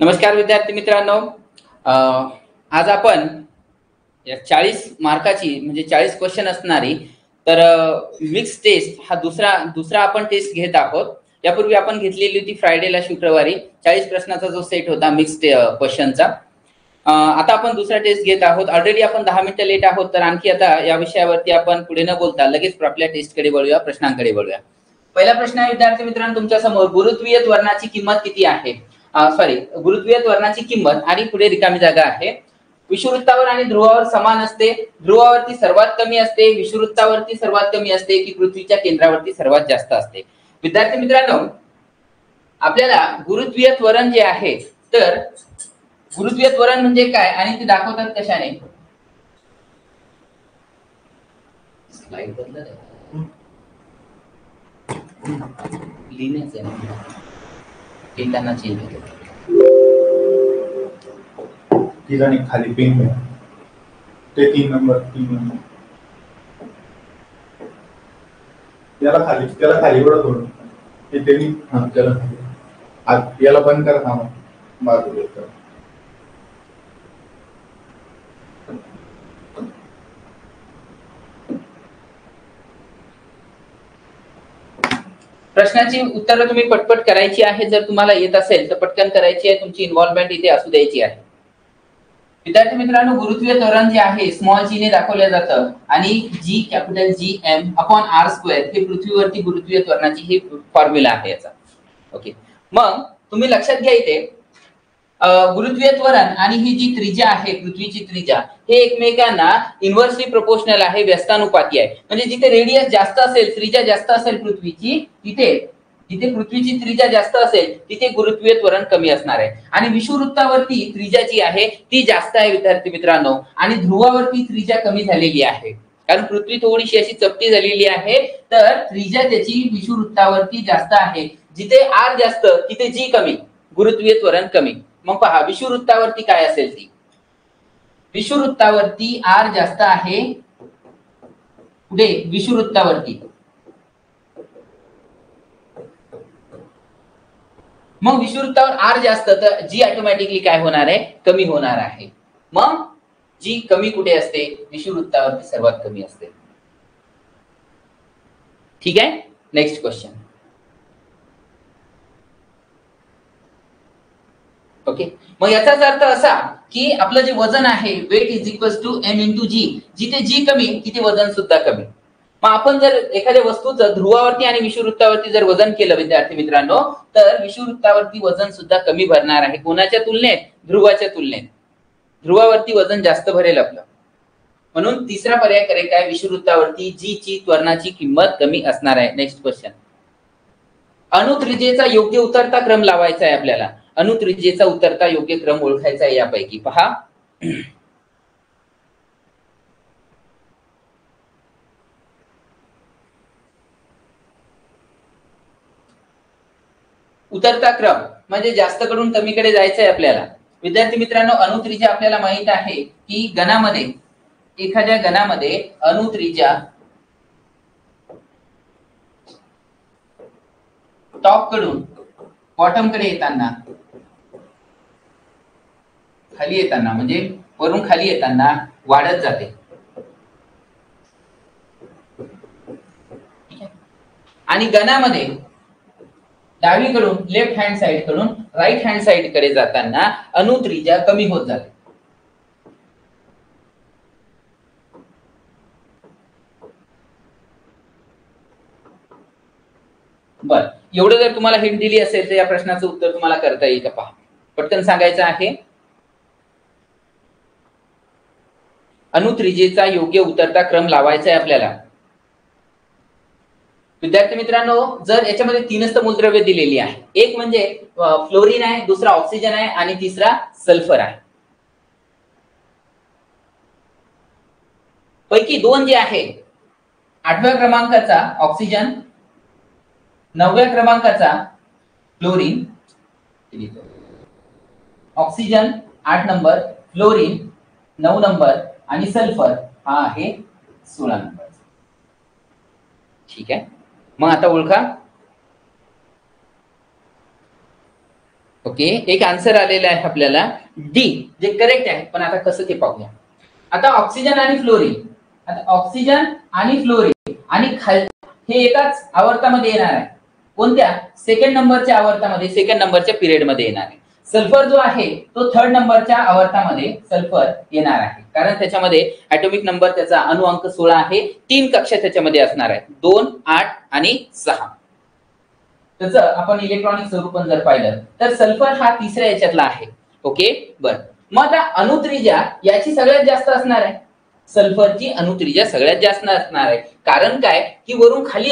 नमस्कार विद्यार्थी मित्रांनो, आज आपण 40 मार्काची म्हणजे 40 क्वेश्चन असणारी तर मिक्स टेस्ट हा दुसरा आपण टेस्ट घेत आहोत. यापूर्वी आपण घेतलेली होती फ्रायडेला शुक्रवारी 40 प्रश्नाचा जो सेट होता मिक्स क्वेश्चनचा. आता आपण दुसरा टेस्ट घेत आहोत. ऑलरेडी आपण 10 मिनिटं लेट आहोत, तर आणखी आता या विषयावरती आपण पुढे न बोलता लगेच आपल्या टेस्टकडे वळूया, प्रश्नांकडे वळूया. पहिला प्रश्न आहे विद्यार्थी मित्रांनो तुमच्या समोर, गुरुत्वीय त्वरणाची किंमत किती आहे? गुरुत्वीय त्वरणाची किंमत आणि पुढे रिकामी जागा आहे. विषुववृत्तावर आणि ध्रुवावर समान असते, ध्रुवावरती सर्वात कमी असते, विषुववृत्तावरती सर्वात कमी असते की पृथ्वीच्या केंद्रावरती सर्वात जास्त असते? विद्यार्थी मित्रांनो, आपल्याला गुरुत्वीय त्वरण जे आहे, तर गुरुत्वीय त्वरण म्हणजे काय आणि ते दाखवतात कशाने? स्लाइड बदलत आहे, लिहिण्याच आहे त्यांना चेंज होतं. ठिकाणी खाली पेन घ्या, ते 3 नंबर त्याला खाली वळत होतं ते त्यांनी त्याला खाली याला बंद करा, थांबा बाजूला करा. प्रश्नाची उत्तरं तुम्ही पटपट करायची आहे. जर तुम्हाला येत असेल तर पटकन करायची आहे, तुमची इन्व्हॉल्वमेंट इथे असू द्यायची आहे. विद्यार्थी मित्रांनो, गुरुत्वीय त्वरण जे आहे स्मॉल जी ने दाखवलं जातं आणि G capital G M upon R square हे पृथ्वीवरती गुरुत्वीय त्वरणाची ही फॉर्म्युला आहे याचा. ओके, मग तुम्ही लक्षात घ्या इथे गुरुत्वीय त्वरण आणि ही जी त्रिज्या आहे पृथ्वीची त्रिज्या हे एकमेकांना इन्व्हर्सली प्रोपोर्शनल आहे, व्यस्तानुपाती आहे. म्हणजे जिथे रेडियस जास्त असेल, त्रिज्या जास्त असेल पृथ्वीची, जिथे पृथ्वीची त्रिज्या जास्त असेल तिथे गुरुत्वीय त्वरण कमी असणार आहे. आणि विषुववृत्तावरती त्रिज्या जी आहे ती जास्त आहे विद्यार्थी मित्रांनो, आणि ध्रुवावरती त्रिज्या कमी झालेली आहे. कारण पृथ्वी थोडीशी अशी चपटी झालेली आहे, तर त्रिज्या त्याची विषुववृत्तावरती जास्त आहे. जिथे आर जास्त तिथे जी कमी, गुरुत्वीय त्वरण कमी. मग पहा विषुववृत्तावरती काय असेल ती, विषुववृत्तावरती आर जास्त आहे. पुढे विषुववृत्तावरती, मग विषुववृत्तावर आर जास्त तर जी ऑटोमॅटिकली काय होणार आहे, कमी होणार आहे. मग जी कमी कुठे असते, विषुववृत्तावरती सर्वात कमी असते. ठीक आहे, नेक्स्ट क्वेश्चन. ओके, मग याचाच अर्थ असा की आपलं जे वजन आहे weight is equal to M into G. जिथे जी कमी तिथे वजन सुद्धा कमी. मग आपण जर एखाद्या वस्तूचं ध्रुवावरती आणि विषुववृत्तावरती जर वजन केलं विद्यार्थी मित्रांनो, तर विषुववृत्तावरती वजन सुद्धा कमी भरणार आहे. कोणाच्या तुलनेत? ध्रुवाच्या तुलनेत. ध्रुवावरती वजन जास्त भरेल आपलं. म्हणून तिसरा पर्याय करेक्ट आहे, विषुववृत्तावरती जी ची त्वरणाची किंमत कमी असणार आहे. Next question. अणुत्रिज्येचा योग्य उतरता क्रम लावायचा आहे आपल्याला. अणुत्रिज्येचा उतरता योग्य क्रम ओळखायचा आहे. यापैकी पहा, उतरता क्रम म्हणजे जास्त कडून कमीकडे जायचं आहे आपल्याला. विद्यार्थी मित्रांनो, अणुत्रिज्या आपल्याला माहित आहे की गणामध्ये, एखाद्या गणामध्ये अणुत्रिज्या टॉप कडून बॉटम कडे येताना, खाली येताना म्हणजे वरून खाली येताना वाढत जाते. आणि गणामध्ये डावीकडून लेफ्ट हँड साइड कडून राईट हँड साइड कडे जाताना अणुत्रिज्या कमी होत जाते. बर, एवढं जर तुम्हाला हिंट दिली असेल तर या प्रश्नाचं उत्तर तुम्हाला करता येईल का? पहा, पटकन सांगायचं आहे. अणुत्रिज्येचा योग्य उतरता क्रम लावायचा आहे आपल्याला. विद्यार्थी मित्रांनो, जर याच्यामध्ये 3च मूलद्रव्य दिलेली आहे. एक म्हणजे फ्लोरीन आहे, दुसरा ऑक्सिजन आहे आणि तिसरा सल्फर आहे. पैकी 2 जे आहे, 8व्या क्रमांकाचा ऑक्सिजन, 9व्या क्रमांकाचा fluorine. Oxygen 8 number, fluorine 9 number आणि सल्फर हा आहे 16 नंबर. ठीक आहे, मग आता ओळखा. ओके, एक आन्सर आलेला आहे आपल्याला डी, जे करेक्ट आहे. पण आता कसं ते पाहूया. आता ऑक्सिजन आणि फ्लोरीन, आता ऑक्सिजन आणि फ्लोरीन आणि हे एकाच आवर्तामध्ये येणार आहे. कोणत्या? सेकंड नंबरच्या आवर्तामध्ये, सेकंड नंबरच्या पिरियड मध्ये येणार आहे. सल्फर जो आहे तो थर्ड नंबरच्या आवर्तामध्ये सल्फर येणार आहे, कारण त्याच्यामध्ये ऍटॉमिक नंबर त्याचा अणुअंक 16 आहे. 3 कक्षा त्याच्यामध्ये असणार आहे, 2, 8 आणि 6. त्याचं आपण इलेक्ट्रॉनिक स्वरूपण जर पाहिलं तर सल्फर हा तिसऱ्या याच्यातला आहे. ओके, बर. मग आता अणुत्रिज्या याची सगळ्यात जास्त असणार आहे. सल्फरची अणुत्रिज्या सगळ्यात जास्त असणार आहे. कारण काय की वरून खाली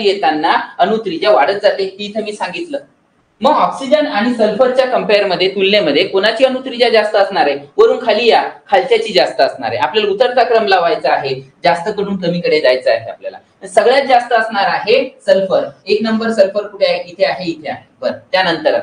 येताना अणुत्रिज्या वाढत जाते, हे इथं मी सांगितलं. मग ऑक्सिजन आणि सल्फरच्या कंपेअर मध्ये, तुलनेमध्ये कोणाची अणुत्रिज्या जास्त असणार आहे? वरून खाली या, खालच्याची जास्त असणार आहे. आपल्याला उतरता क्रम लावायचा आहे, जास्त कडून कमीकडे जायचं आहे आपल्याला. सगळ्यात जास्त असणार आहे सल्फर. एक नंबर सल्फर कुठे आहे? इथे आहे, इथे आहे. बरं, त्यानंतर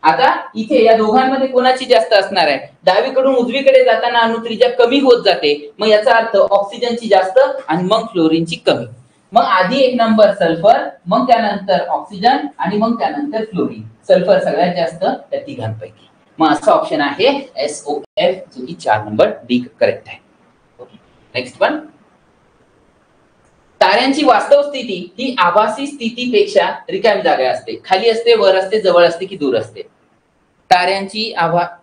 आता इथे या दोघांमध्ये कोणाची जास्त असणार आहे? डावीकडून उजवीकडे जाताना अणुत्रिज्या कमी होत जाते, मग याचा अर्थ ऑक्सिजनची जास्त आणि मग फ्लोरीनची कमी. मग आधी एक नंबर सल्फर, मग त्यानंतर ऑक्सिजन आणि मग त्यानंतर फ्लोरीन. सल्फर सगळ्यात जास्त त्या तिघांपैकी. मग असा ऑप्शन आहे SOF, जो की 4 नंबर डी करेक्ट आहे. Next one. ताऱ्यांची वास्तव स्थिती ही आभासी स्थितीपेक्षा रिकामी जागा असते. खाली असते, वर असते, जवळ असते की दूर असते? ताऱ्यांची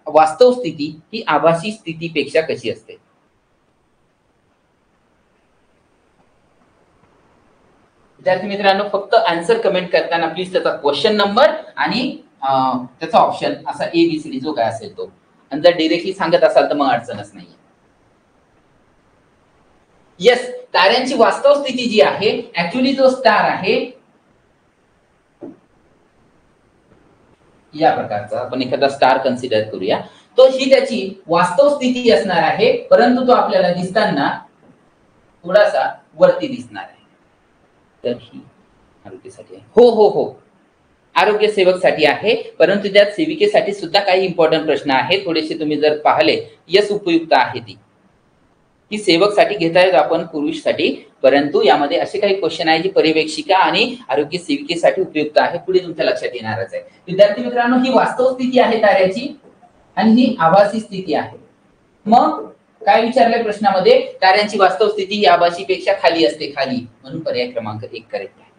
वास्तव स्थिती ही आभासी स्थितीपेक्षा कशी असते? विद्यार्थी मित्रांनो, फक्त आन्सर कमेंट करताना प्लीज त्याचा क्वेश्चन नंबर आणि त्याचा ऑप्शन असा ABCD जो काय असेल तो, आणि जर डिरेक्टली सांगत असाल तर मग अडचणच नाही. येस, ताऱ्यांची वास्तव स्थिती जी आहे, ऍक्च्युअली जो स्टार आहे या प्रकारचा, आपण एखादा स्टार कन्सिडर करूया, तो ही त्याची वास्तव स्थिती असणार आहे, परंतु तो आपल्याला दिसताना थोडासा वरती दिसणार आहे. तर ही आरोग्यासाठी आहे. हो हो हो, आरोग्य सेवकसाठी आहे, परंतु त्यात सेविकेसाठी सुद्धा काही इम्पॉर्टंट प्रश्न आहेत. थोडेसे तुम्ही जर पाहिले, यस उपयुक्त आहे ती सेवकसाठी घेतायत आपण, पुरुषसाठी, परंतु यामध्ये असे काही क्वेश्चन आहे जे पर्यवेक्षिका आणि आरोग्य सेविकेसाठी उपयुक्त आहे. पुढे तुमच्या लक्षात येणारच आहे. विद्यार्थी मित्रांनो, ही वास्तव स्थिती आहे ताऱ्याची आणि ही आभासी स्थिती आहे. मग काय विचारलंय प्रश्नामध्ये? ताऱ्यांची वास्तव स्थिती ही आभासीपेक्षा खाली असते, खाली, म्हणून पर्याय क्रमांक 1 करेक्ट आहे.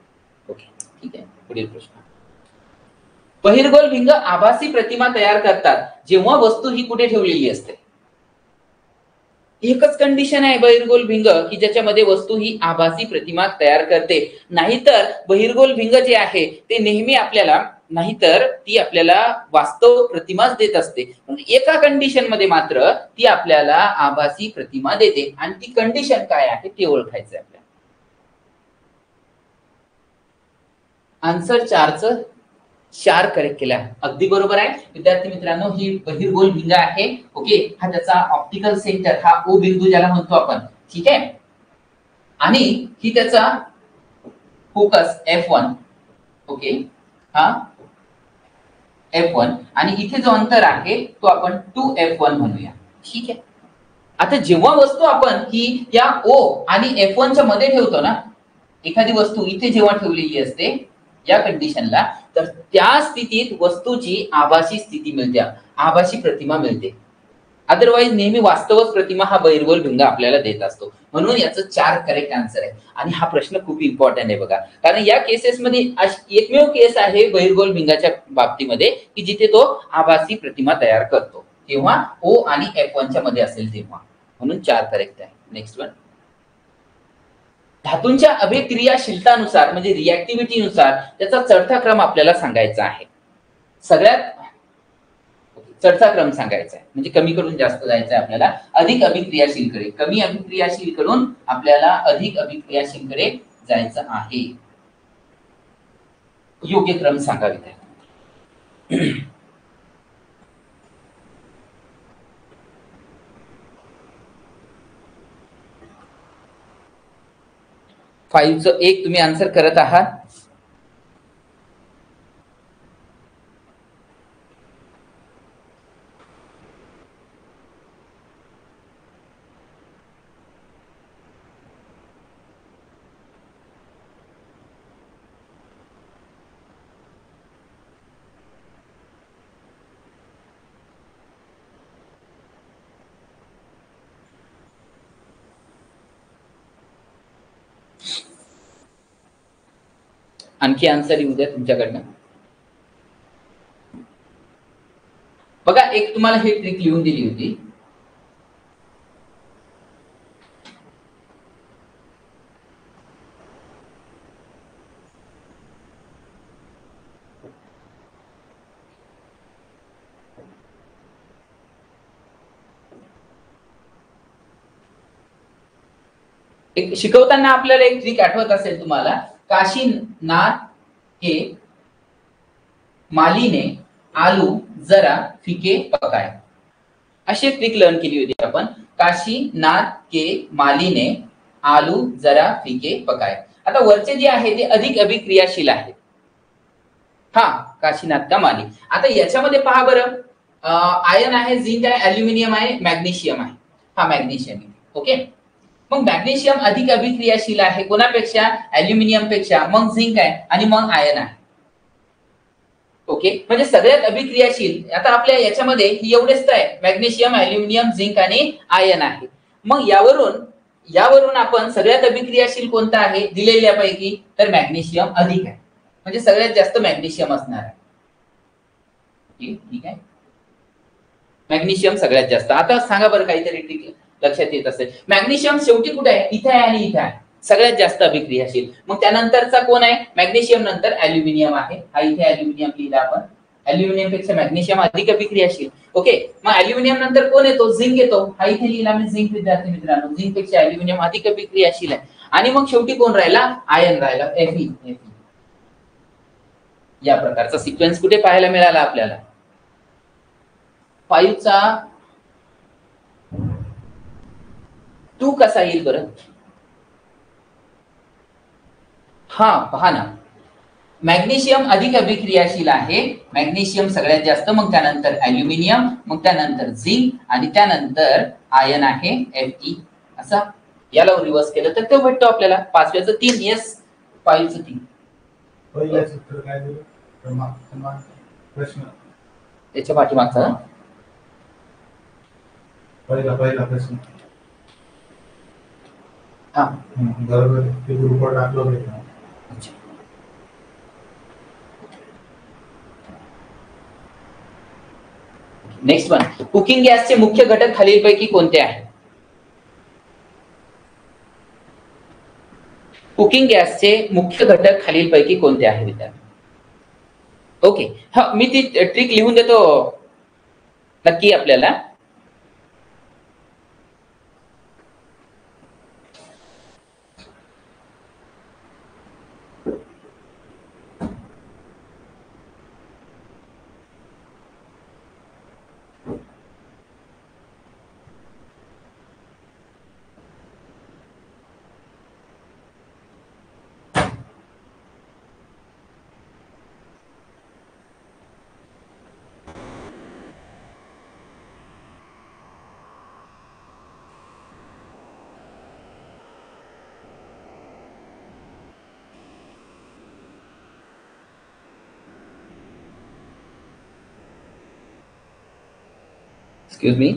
ओके, ठीक आहे. पुढील प्रश्न. बहिर्गोल भिंग आभासी प्रतिमा तयार करतात जेव्हा वस्तू ही कुठे ठेवलेली असते? एकच कंडिशन आहे बहिर्गोल भिंग की ज्याच्यामध्ये वस्तू ही आभासी प्रतिमा तयार करते. नाहीतर बहिर्गोल भिंग जे आहे ते नेहमी आपल्याला, नाहीतर ती आपल्याला वास्तव प्रतिमाच देत असते. एका कंडिशन मध्ये मात्र ती आपल्याला आभासी प्रतिमा देते, आणि ती कंडिशन काय आहे ते ओळखायचं आहे आपल्याला. आन्सर 4 करेक्ट केला, अगदी बरोबर आहे. विद्यार्थी मित्रांनो, ही बहिर्गोल भिंग आहे. ओके, हा त्याचा ऑप्टिकल सेंटर, हा O बिंदू ज्याला म्हणतो आपण, ठीक आहे. आणि ही त्याचा फोकस F1. ओके, हा F1, आणि इथे जो अंतर आहे तो आपण 2F1 म्हणूया, ठीक आहे. आता जेव्हा वस्तू आपण ही या O आणि F1 च्या मध्ये ठेवतो ना, एखादी वस्तू इथे जेव्हा ठेवलेली असते या कंडिशनला, तर त्या स्थितीत वस्तूची आभासी स्थिती मिळते, आभासी प्रतिमा मिळते. अदरवाईज नेहमी वास्तवच प्रतिमा हा बहिर्गोल भिंग आपल्याला देत असतो. म्हणून याचं 4 करेक्ट आन्सर आहे. आणि हा प्रश्न खूप इम्पॉर्टंट आहे बघा, कारण या केसेसमध्ये एकमेव केस आहे बहिर्गोल भिंगाच्या बाबतीमध्ये की जिथे तो आभासी प्रतिमा तयार करतो, तेव्हा O आणि F1 च्या मध्ये असेल तेव्हा. म्हणून 4 करेक्ट आहे. Next one. धातूंच्या अभिक्रियाशीलतानुसार म्हणजे रिॲक्टिव्हिटीनुसार त्याचा चढता क्रम आपल्याला सांगायचा आहे. सगळ्यात चढता क्रम सांगायचा आहे, म्हणजे कमी कडून जास्त जायचं आहे आपल्याला, अधिक अभिक्रियाशीलकडे. कमी अभिक्रियाशील कडून आपल्याला अधिक अभिक्रियाशीलकडे जायचं आहे. योग्य क्रम सांगावीत आहे. 5चं 1 तुम्ही आन्सर करत आहात. आणखी आन्सर येऊ द्या तुमच्याकडनं. बघा, एक तुम्हाला ही ट्रिक लिहून दिली होती. एक शिकवताना आपल्याला एक ट्रिक आठवत असेल तुम्हाला, काशीनाथ के माली ने आलू जरा फिके पकाए. अशी ट्रिक लर्न केली होती आपण. काशीनाथ के माली ने आलू जरा फिके पकाए. आता वरचे जे आहे ते अधिक अभिक्रियाशील आहे. हा, काशीनाथ का माली. आता याच्यामध्ये पहा बरं, आयन आहे, झिंक आहे, अल्युमिनियम आहे, मॅग्नेशियम आहे. हा मॅग्नेशियम आहे. ओके, मग मॅग्नेशियम अधिक अभिक्रियाशील आहे कोणापेक्षा? अल्युमिनियम पेक्षा. मग झिंक आहे आणि मग आयन आहे. ओके, म्हणजे सगळ्यात अभिक्रियाशील आता आपल्या याच्यामध्ये एवढेच आहे, मॅग्नेशियम, अल्युमिनियम, झिंक आणि आयन आहे. मग यावरून आपण सगळ्यात अभिक्रियाशील कोणता आहे दिलेल्यापैकी, तर मॅग्नेशियम अधिक आहे, म्हणजे सगळ्यात जास्त मॅग्नेशियम असणार आहे. ठीक आहे, मॅग्नेशियम सगळ्यात जास्त. आता सांगा बरं काहीतरी ट्रिक लक्षात येत असेल. मॅग्नेशियम शेवटी कुठे आहे? इथे आहे आणि इथे आहे, सगळ्यात जास्त अभिक्रियाशील. मग त्यानंतरचा कोण आहे? मॅग्नेशियम नंतर अल्युमिनियम आहे. हा इथे अल्युमिनियम लिहिला आपण. अल्युमिनियम पेक्षा मॅग्नेशियम अधिक अभिक्रियाशील. ओके, मग अल्युमिनियम नंतर कोण येतो? झिंक येतो. हा इथे लिहिला मी झिंक. विद्यार्थी मित्रांनो, झिंक पेक्षा अल्युमिनियम अधिक अभिक्रियाशील आहे. आणि मग शेवटी कोण राहिला? आयन राहिला, Fe. या प्रकारचा सिक्वेन्स कुठे पाहायला मिळाला आपल्याला? 5 चा 2 कसा येईल बरं? हा पहा ना, मॅग्नेशियम अधिक अभिक्रियाशील आहे. मॅग्नेशियम सगळ्यात जास्त, मग त्यानंतर अल्युमिनियम, मग त्यानंतर झिंक आणि त्यानंतर आयन आहे Fe. असा याला रिव्हर्स केलं तर ते भेटतो आपल्याला. 5व्याचं 3, येस, 5चं 3. पहिल्या सूत्र काय दिलं? प्रश्न त्याच्या पाठीमागचा पहिला प्रश्न. हा बरोबर, ते ग्रुपवर टाकलं होतं. नेक्स्ट वन, कुकिंग गॅसचे मुख्य घटक खालीलपैकी कोणते आहेत? कुकिंग गॅसचे मुख्य घटक खालीलपैकी कोणते आहेत विद्यार्थी? ओके, हा मी ती ट्रिक लिहून देतो नक्की आपल्याला. Excuse me.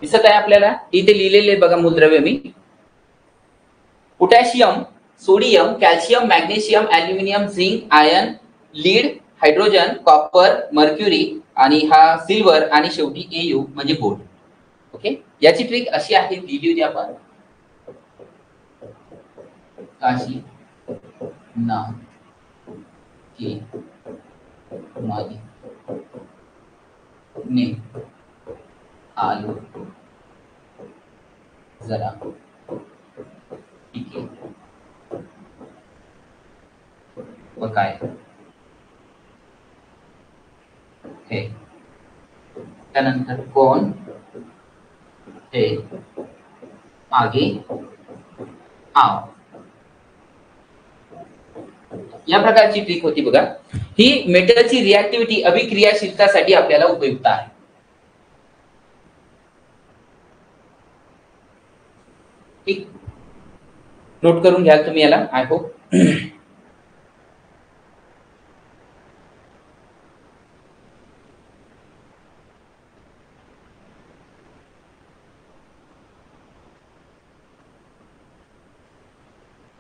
दिसत आहे आपल्याला? इथे लिहिलेले बघा मूलद्रव्य मी. Potassium, sodium, calcium, magnesium, aluminium, zinc, iron, lead, hydrogen, copper, mercury आणि हा सिल्वर आणि शेवटी Au म्हणजे गोल्ड. ओके, याची ट्रिक अशी आहे, लिहिली होती आपण. काशी ना के माली ने आलू जरा फिके हे, त्यानंतर कोण हे मागे आव, या प्रकारची ट्रिक होती बघा. ही मेटलची रिऍक्टिव्हिटी अभिक्रियाशीलतासाठी आपल्याला उपयुक्त आहे. ठीक, नोट करून घ्या तुम्ही याला. I hope.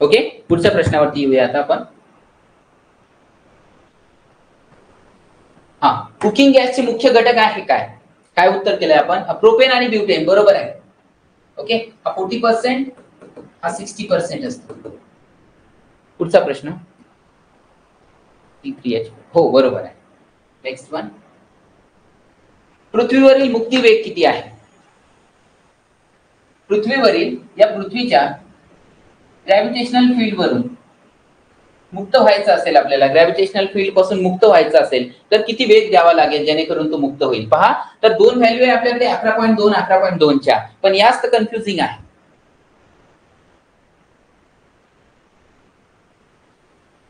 ओके, पुढच्या प्रश्नावरती येऊया आता आपण. हा, कुकिंग गॅसचे मुख्य घटक आहे काय? काय उत्तर केलंय आपण? प्रोपेन आणि ब्युटेन. बरोबर आहे. ओके, हा 40%, हा 60% असतो. पुढचा प्रश्न. हो, बरोबर आहे. Next one. पृथ्वीवरील मुक्ती वेग किती आहे? पृथ्वीवरील या पृथ्वीच्या ग्रॅव्हिटेशनल फील्ड वरून मुक्त व्हायचं असेल, आपल्याला ग्रॅव्हिटेशनल फील्ड पासून मुक्त व्हायचं असेल तर किती वेग द्यावा लागेल जेणेकरून तो मुक्त होईल? पहा, तर दोन व्हॅल्यू आहे आपल्याकडे, 11.2 11.2 च्या, पण यास्त कन्फ्युजिंग आहे.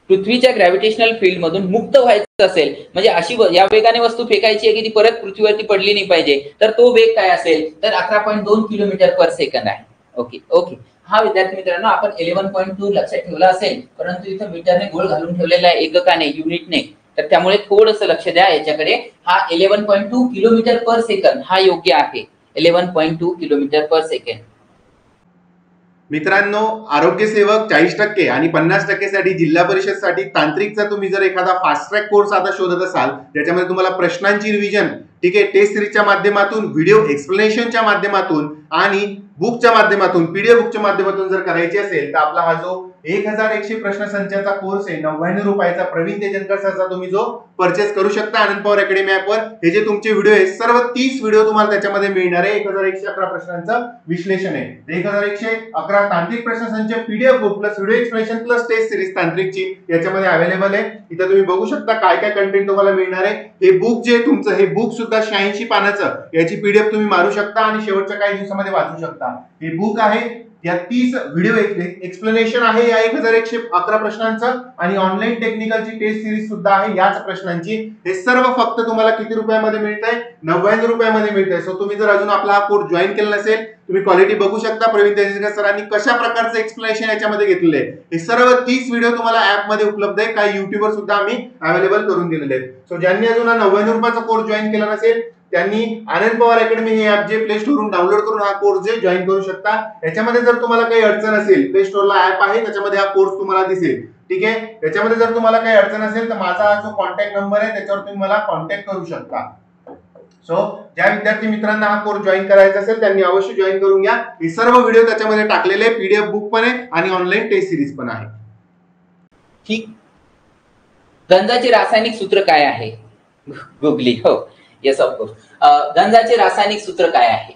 पृथ्वीच्या ग्रॅव्हिटेशनल फील्ड मधून मुक्त व्हायचं असेल म्हणजे अशी या वेगाने वस्तू फेकायची आहे की ती परत पृथ्वीवरती पडली नाही पाहिजे, तर तो वेग काय असेल? तर 11.2 किलोमीटर पर सेकंद आहे. Okay okay. हा विद्यार्थी मित्रांनो, आपण 11.2 लक्षात ठेवला असेल, परंतु इथं मीटरने गोळ घालून ठेवलेला आहे, एककाने, युनिटने, तर त्यामुळे थोडंसं लक्ष द्या याच्याकडे. हा 11.2 किलोमीटर पर सेकंद हा योग्य आहे. 11.2 किलोमीटर पर सेकंड. मित्रांनो, आरोग्य सेवक 40% आणि 50% साठी जिल्हा परिषद साठी तांत्रिकचा तुम्ही जर एखादा फास्ट ट्रॅक कोर्स आता शोधत असाल, ज्याच्यामध्ये तुम्हाला प्रश्नांची रिव्हिजन, ठीक आहे, टेस्ट सिरीजच्या माध्यमातून, व्हिडिओ एक्सप्लेनेशनच्या माध्यमातून आणि बुकच्या माध्यमातून, पीडीएफ बुकच्या माध्यमातून जर करायची असेल तर आपला हा जो 1100 प्रश्नसंचाचा कोर्स आहे 99 रुपयाचा, प्रवीण तेजनकर सरचा, तुम्ही जो परचेस करू शकता आनंद पॉवर अकॅडमी ऍपवर. हे जे तुमचे व्हिडिओ आहेत सर्व 30 व्हिडिओ तुम्हाला त्याच्यामध्ये मिळणार आहे. 1111 प्रश्नांचं विश्लेषण आहे, 1111 तांत्रिक प्रश्नसंच PDF book plus video explanation plus test series तांत्रिकची याच्यामध्ये अवेलेबल आहे. इथं तुम्ही बघू शकता काय काय कंटेंट तुम्हाला मिळणार आहे. हे बुक जे तुमचं, हे बुक सुद्धा 86 पानाचं, याची पीडीएफ तुम्ही मारू शकता आणि शेवटच्या काही दिवसामध्ये वाचू शकता. हे बुक आहे, या 30 व्हिडिओ एक्सप्लेनेशन आहे या 1111 प्रश्नांचं, आणि ऑनलाईन टेक्निकलची टेस्ट सिरीज सुद्धा आहे याच प्रश्नांची. हे सर्व फक्त तुम्हाला किती रुपयामध्ये मिळतंय? 99 रुपयामध्ये मिळतंय. सो तुम्ही जर अजून आपला हा कोर्स जॉईन केला नसेल, तुम्ही क्वालिटी बघू शकता प्रवीण तेजनकर सरांनी कशा प्रकारचं एक्सप्लेनेशन याच्यामध्ये घेतलेलं आहे. हे सर्व 30 व्हिडिओ तुम्हाला ऍप मध्ये उपलब्ध आहे, काही युट्यूबवर सुद्धा आम्ही अवेलेबल करून दिलेले आहेत. सो ज्यांनी अजून हा 99 रुपयाचा कोर्स जॉईन केला नसेल त्यांनी आनंद पवार अकॅडमी हे ऍप जे प्ले स्टोरवरून डाउनलोड करून हा कोर्स जे जॉईन करू शकता. याच्यामध्ये जर तुम्हाला काही अडचण असेल, प्ले स्टोरला ऍप आहे त्याच्यामध्ये हा कोर्स तुम्हाला दिसेल, ठीक आहे. त्याच्यामध्ये जर तुम्हाला काही अडचण असेल तर माझा जो कॉन्टॅक्ट नंबर आहे त्याच्यावर तुम्ही मला कॉन्टॅक्ट करू शकता. सो ज्या विद्यार्थी मित्रांना हा कोर्स जॉईन करायचा असेल त्यांनी अवश्य जॉईन करून घ्या. हे सर्व व्हिडिओ त्याच्यामध्ये टाकलेले, पीडीएफ बुक पण आहे आणि ऑनलाईन टेस्ट सिरीज पण आहे. ठीक. गंजाचे रासायनिक सूत्र काय आहे? गुगली. हो, येस ऑफकोर्स. गंजाचे रासायनिक सूत्र काय आहे?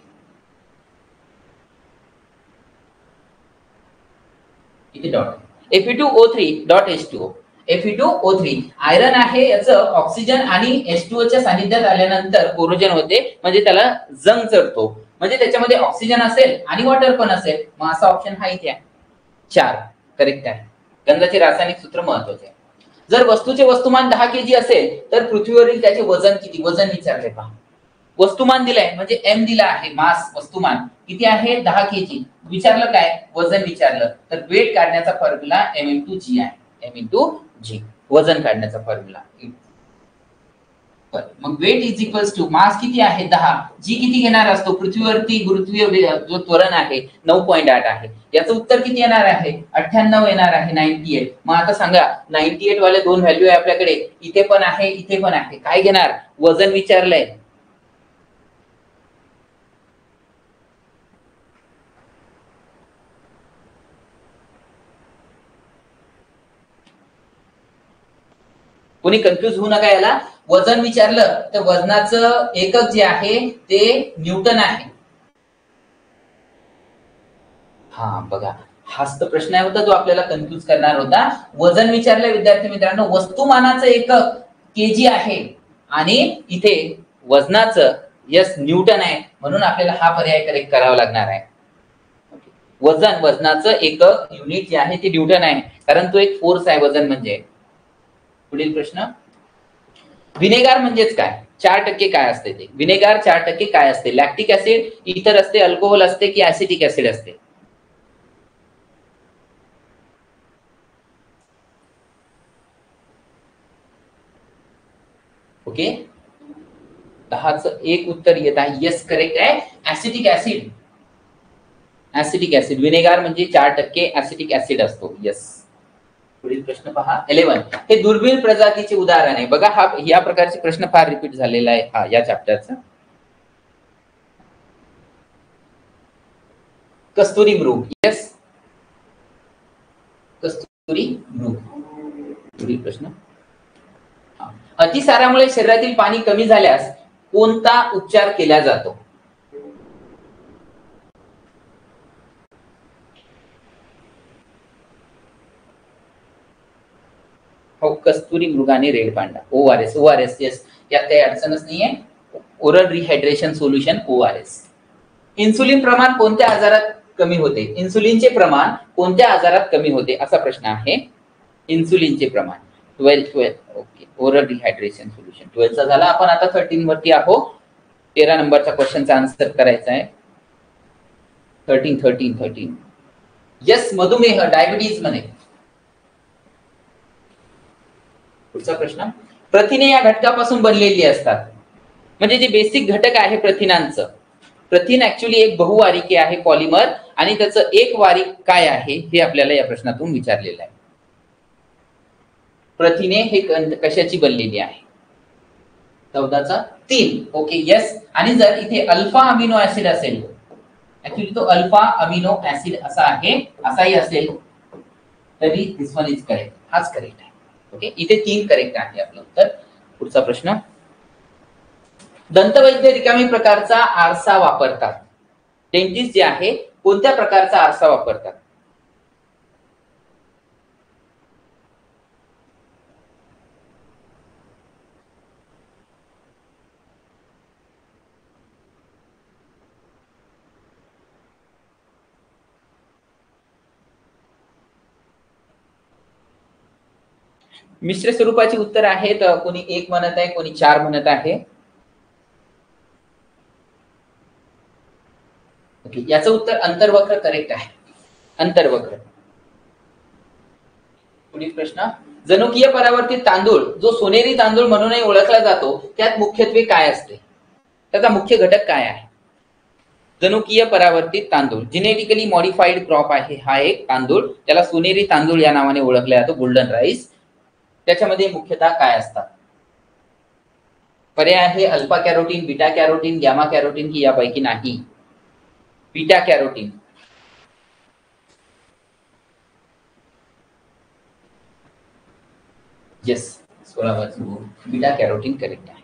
इथे डॉट Fe2O3.H2O. Fe2O3 आयरन आहे, याचं ऑक्सिजन आणि H2O च्या सानिध्यात आल्यानंतर कोरोजन होते, म्हणजे त्याला जंग चढतो, म्हणजे त्याच्यामध्ये ऑक्सिजन असेल आणि वॉटर पण असेल. मग असा ऑप्शन हा इथे आहे. 4 करेक्ट आहे. गंजाचे रासायनिक सूत्र महत्वाचे आहे. जर वस्तूचे वस्तुमान 10 kg असेल तर पृथ्वीवरील त्याचे वजन किती? वजन विचारले पहा. वस्तुमान दिलंय म्हणजे m दिला आहे, मास वस्तुमान किती आहे? 10 kg. विचारलं काय? वजन विचारलं, तर वेट काढण्याचा फॉर्म्युला m/g आहे. m/g वजन काढण्याचा फॉर्म्युला. मग weight is equals to mass किती आहे? 10. जी किती घेणार असतो? पृथ्वीवरती गुरुत्वीय जो त्वरण आहे 9.8 आहे. याचं उत्तर किती येणार आहे? 98 येणार आहे. 98. मग आता सांगा, 98 वाले दोन व्हॅल्यू आहे आपल्याकडे, इथे पण आहे, इथे पण आहे. काय घेणार? वजन विचारलंय. कोणी कन्फ्युज होऊ नका याला. वजन विचारलं तर वजनाचं एकक जे आहे ते न्यूटन आहे. हा बघा, हाच तर प्रश्न होता जो आपल्याला कन्फ्युज करणार होता. वजन विचारलं विद्यार्थी मित्रांनो, वस्तुमानाचं एकक केजी आहे आणि इथे वजनाचं यस न्यूटन आहे, म्हणून आपल्याला हा पर्याय करेक्ट करावा लागणार आहे. वजनाचं एकक युनिट जे आहे ते न्यूटन आहे, कारण तो एक फोर्स आहे वजन म्हणजे. पुढील प्रश्न, विनेगार म्हणजेच काय? 4% काय असते ते? विनेगार 4% काय असते? लॅक्टिक ऍसिड, इथर असते, अल्कोहोल असते की ऍसिटिक ऍसिड असते? ओके, 10चं 1 उत्तर येत आहे. येस करेक्ट आहे, acetic acid. Acetic acid, vinegar म्हणजे 4% ऍसिटिक ऍसिड असतो. येस. पुढील प्रश्न पहा 11. हे दुर्मिळ प्रजातीचे उदाहरण आहे. बघा हा या प्रकारचे प्रश्न फार रिपीट झालेला आहे हा या चॅप्टरचा. कस्तुरी मृग. येस, कस्तुरी मृग. पुढील प्रश्न, अतिसारामुळे शरीरातील पाणी कमी झाल्यास कोणता उपचार केला जातो? हो, कस्तुरी मृगाने red panda. ORS. ORS yes, यात काही अडचणच नाहीये. Oral rehydration solution ORS. Insulin प्रमाण कोणत्या आजारात कमी होते? इन्सुलिनचे प्रमाण कोणत्या आजारात कमी होते असा प्रश्न आहे. इन्सुलिनचे प्रमाण 12. ओके, ओरल रिहायड्रेशन सोल्युशन 12 चा झाला. आपण आता 13 वरती आहोत. 13 नंबरचा क्वेश्चनचा आन्सर करायचा आहे. 13. येस, मधुमेह, डायबिटीज मध्ये. पुढचा प्रश्न, प्रथिने या घटकापासून बनलेली असतात. म्हणजे जे बेसिक घटक आहे प्रथिनांचं, प्रथिन ऍक्च्युली एक बहुवारिके आहे, पॉलिमर, आणि त्याचं एक वारिक काय आहे हे आपल्याला या प्रश्नातून विचारलेलं आहे. प्रथिने हे कशाची बनलेली आहे? 14चा 3. Okay, yes. आणि जर इथे अल्फा अमिनो ऍसिड असेल, ऍक्च्युली तो अल्फा अमिनो ऍसिड असा आहे, असाही असेल, तरी दिस वन इज करेक्ट. हाच करेक्ट आहे. ओके, इथे 3 करेक्ट आहे आपलं उत्तर. पुढचा प्रश्न, दंतवैद्य रिकामी प्रकारचा आरसा वापरतात. डेंटिस्ट जे आहे कोणत्या प्रकारचा आरसा वापरतात? मिश्र स्वरूपाची उत्तर आहेत. कोणी 1 म्हणत आहे, कोणी 4 म्हणत आहे. ओके, याचं उत्तर अंतर्वक्र करेक्ट आहे. अंतर्वक्र. पुढील प्रश्न, जनुकीय परावर्तित तांदूळ जो सोनेरी तांदूळ म्हणूनही ओळखला जातो, त्यात मुख्यत्वे काय असते? त्याचा मुख्य घटक काय आहे? जनुकीय परावर्तित तांदूळ, जेनेटिकली मॉडिफाईड क्रॉप आहे हा एक तांदूळ, त्याला सोनेरी तांदूळ या नावाने ओळखला जातो, गोल्डन राईस. त्याच्यामध्ये मुख्यतः काय असतात? पर्याय आहे alpha carotene, beta carotene, gamma carotene की यापैकी नाही? Beta carotene. Yes, 16 beta carotene correct आहे.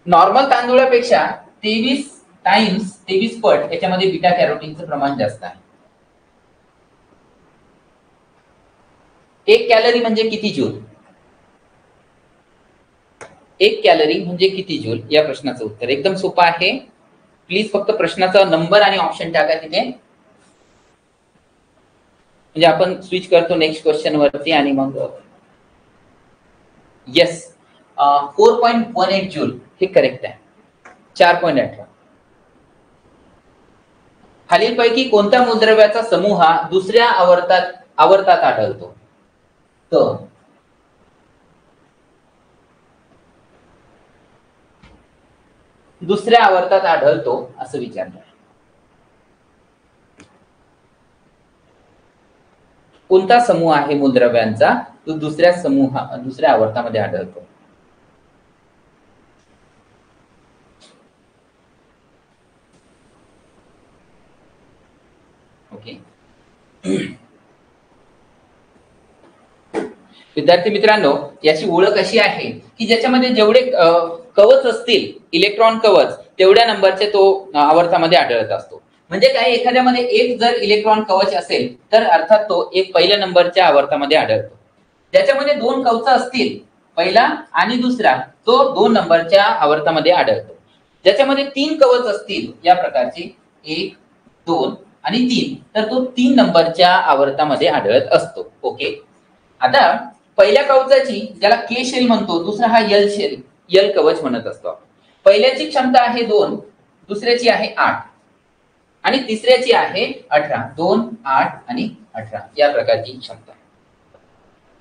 नॉर्मल तांदूळापेक्षा 23 पट याच्यामध्ये बीटा कॅरोटीनचं प्रमाण जास्त आहे. 1 कॅलरी म्हणजे किती जूल? 1 कॅलरी म्हणजे किती जूल या प्रश्नाचं उत्तर एकदम सोपं आहे. प्लीज फक्त प्रश्नाचा नंबर आणि ऑप्शन टाका तिथे, म्हणजे आपण स्विच करतो नेक्स्ट क्वेश्चन वरती आणि मग येस 4.18 जूल हे करेक्ट आहे. 4.18. खालीलपैकी कोणत्या मूलद्रव्याचा समूह हा दुसऱ्या आवर्तात आढळतो? तर दुसऱ्या आवर्तात आढळतो असं विचारलं आहे. कोणता समूह आहे मूलद्रव्यांचा तो दुसऱ्या आवर्तामध्ये आढळतो? ओके, विद्यार्थी मित्रांनो, याची ओळख अशी आहे की ज्याच्यामध्ये जेवढे कवच असतील, इलेक्ट्रॉन कवच, तेवढ्या नंबरचे तो आवर्तामध्ये आढळत असतो. म्हणजे काय, एखाद्यामध्ये एक जर इलेक्ट्रॉन कवच असेल तर अर्थात तो एक पहिल्या नंबरच्या आवर्तामध्ये आढळतो. ज्याच्यामध्ये 2 कवच असतील पहिला आणि दुसरा तो 2 नंबरच्या आवर्तामध्ये आढळतो. ज्याच्यामध्ये 3 कवच असतील या प्रकारचे 1, 2 आणि 3, तर तो 3 नंबरच्या आवर्तामध्ये आढळत असतो. ओके. आता पहिल्या कवचाची, ज्याला के शेल म्हणतो, दुसरा हा एल शेल, एल कवच म्हणत असतो. पहिल्याची क्षमता आहे 2, दुसऱ्याची आहे 8 आणि तिसऱ्याची आहे 18. 2, 8 आणि 18 या प्रकारची क्षमता.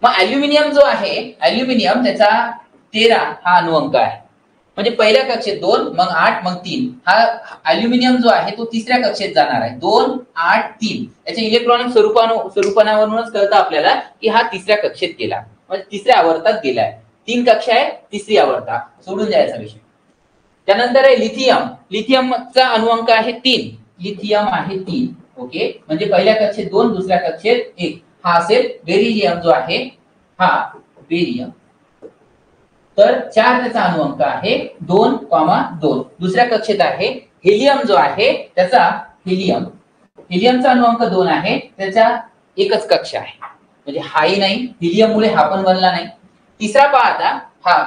मग अॅल्युमिनियम जो आहे, अॅल्युमिनियम त्याचा 13 हा अणुअंक आहे. म्हणजे पहिल्या कक्षेत 2, मग 8, मग 3. हा अॅल्युमिनियम जो आहे तो तिसऱ्या कक्षेत जाणार आहे. 2, 8, 3. याच्या इलेक्ट्रॉनिक स्वरूपावरूनच कळतं आपल्याला की हा तिसऱ्या कक्षेत गेला, म्हणजे तिसऱ्या आवर्तात गेलाय. 3 कक्षा आहे, तिसरी आवर्ता, सोडून द्यायचा विषय. त्यानंतर आहे लिथियम. लिथियमचा अणुअंक आहे 3. लिथियम आहे 3. ओके. म्हणजे पहिल्या कक्षेत 2, दुसऱ्या कक्षेत 1. हा असेल बेरिलियम जो आहे, हा बेरियम. तर 4 त्याचा अणुअंक आहे 2,2. दुसऱ्या कक्षेत आहे हेलियम जो आहे, त्याचा हेलियम, हेलियमचा अणुअंक 2 आहे, त्याच्या एकच कक्षा आहे, म्हणजे हाही नाही, हेलियम मुळे हा पण बनला नाही. तिसरा पाहता, हा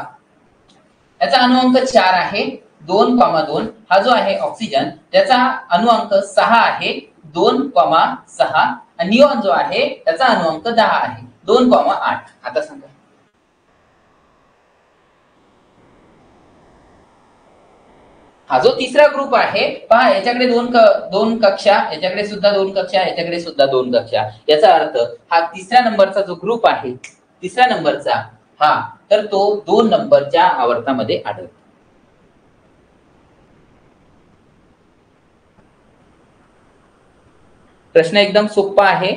याचा अणुअंक 4 आहे 2,2. हा जो आहे ऑक्सिजन, त्याचा अणुअंक 6 आहे 2,6. आणि निऑन जो आहे त्याचा अणुअंक 10 आहे 2,8. आता सांगा हा जो तिसरा ग्रुप आहे पहा, याच्याकडे दोन कक्षा, याच्याकडे सुद्धा 2 कक्षा, याच्याकडे सुद्धा 2 कक्षा. याचा अर्थ हा तिसऱ्या नंबरचा जो ग्रुप आहे, तिसऱ्या नंबरचा, हा तर तो 2 नंबरच्या आवर्तामध्ये आढळतो. प्रश्न एकदम सोपा आहे.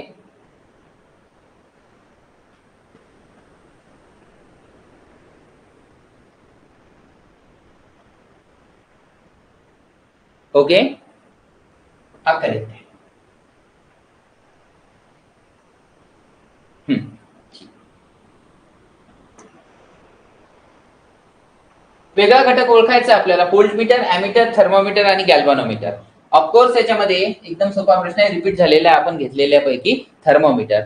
ओके. हा करेक्ट आहे. वेगळा घटक ओळखायचा आपल्याला. व्होल्टमीटर, अॅमीटर, थर्मोमीटर आणि गॅल्व्हनोमीटर. ऑफकोर्स याच्यामध्ये एकदम सोपा प्रश्न आहे, रिपीट झालेला आपण घेतलेल्या पैकी थर्मोमीटर.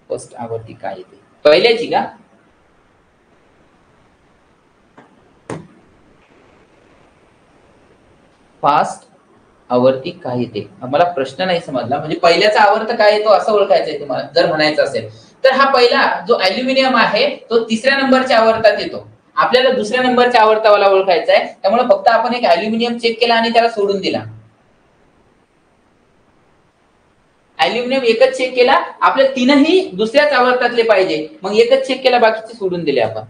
फर्स्ट आवर्ती काय येते? पहिल्याची का? फास्ट आवर्ती काय येते? मला प्रश्न नाही समजला. म्हणजे पहिल्याचा आवर्त काय येतो असं ओळखायचं आहे तुम्हाला जर म्हणायचं असेल तर. हा पहिला जो अॅल्युमिनियम आहे तो तिसऱ्या नंबरच्या आवर्तात येतो. आपल्याला दुसऱ्या नंबरच्या आवर्तावाला ओळखायचा आहे, त्यामुळे फक्त आपण एक अॅल्युमिनियम चेक केला आणि त्याला सोडून दिला. अॅल्युमिनियम एकच चेक केला, आपल्या 3ही दुसऱ्याच आवर्तातले पाहिजे, मग एकच चेक केला, बाकीचे सोडून दिले आपण.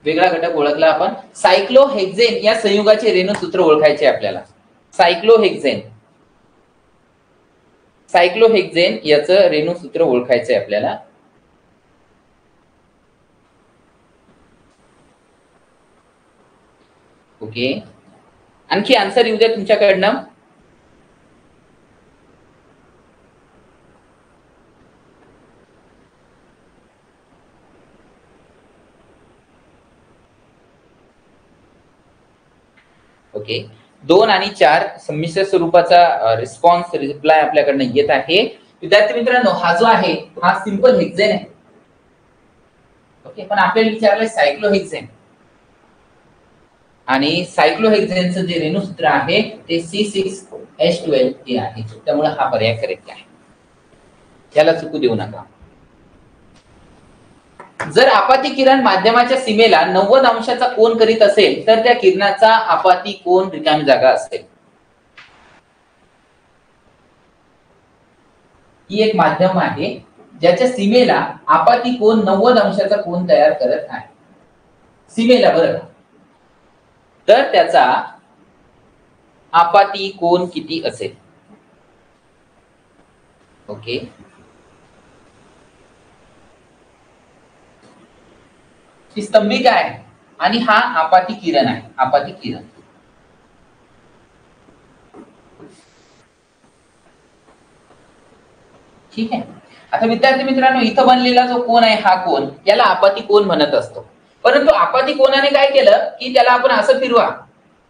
वेगळा घटक ओळखला आपण. सायक्लोहेक्झेन या संयुगाचे रेणुसूत्र ओळखायचे आपल्याला. सायक्लोहेक्झेन, सायक्लोहेक्झेन याचं रेणुसूत्र ओळखायचंय आपल्याला. ओके. आणखी आन्सर येऊ द्या तुमच्याकडनं. ओके. 2 आणि 4 संमिश्र स्वरूपाचा रिस्पॉन्स, रिप्लाय आपल्याकडनं येत आहे. विद्यार्थी मित्रांनो, हा जो आहे हा सिंपल हेक्झेन आहे. ओके. पण आपल्याला विचारलंय सायक्लोहेक्झेन, आणि सायक्लोहेक्झेनचं जे रेणुसूत्र आहे ते C6H12 हे आहे. त्यामुळे हा पर्याय करेक्ट आहे. याला चुकू देऊ नका. जर आपाती किरण माध्यमाच्या सीमेला 90 अंशाचा कोन करीत असेल तर त्या किरणाचा आपाती कोन रिकामी जागा असेल. ही एक माध्यम आहे ज्याच्या सीमेला आपाती कोन 90 अंशाचा कोन तयार करत आहे. सीमेला बरं, तर त्याचा आपाती कोन किती असेल? ओके. ही स्तंभिका आहे आणि हा आपाती किरण आहे. आपाती किरण. ठीक आहे. आता विद्यार्थी मित्रांनो, इथं बनलेला जो कोन आहे हा कोन, याला आपाती कोन म्हणत असतो. परंतु आपाती कोनाने काय केलं की त्याला आपण असं फिरवा.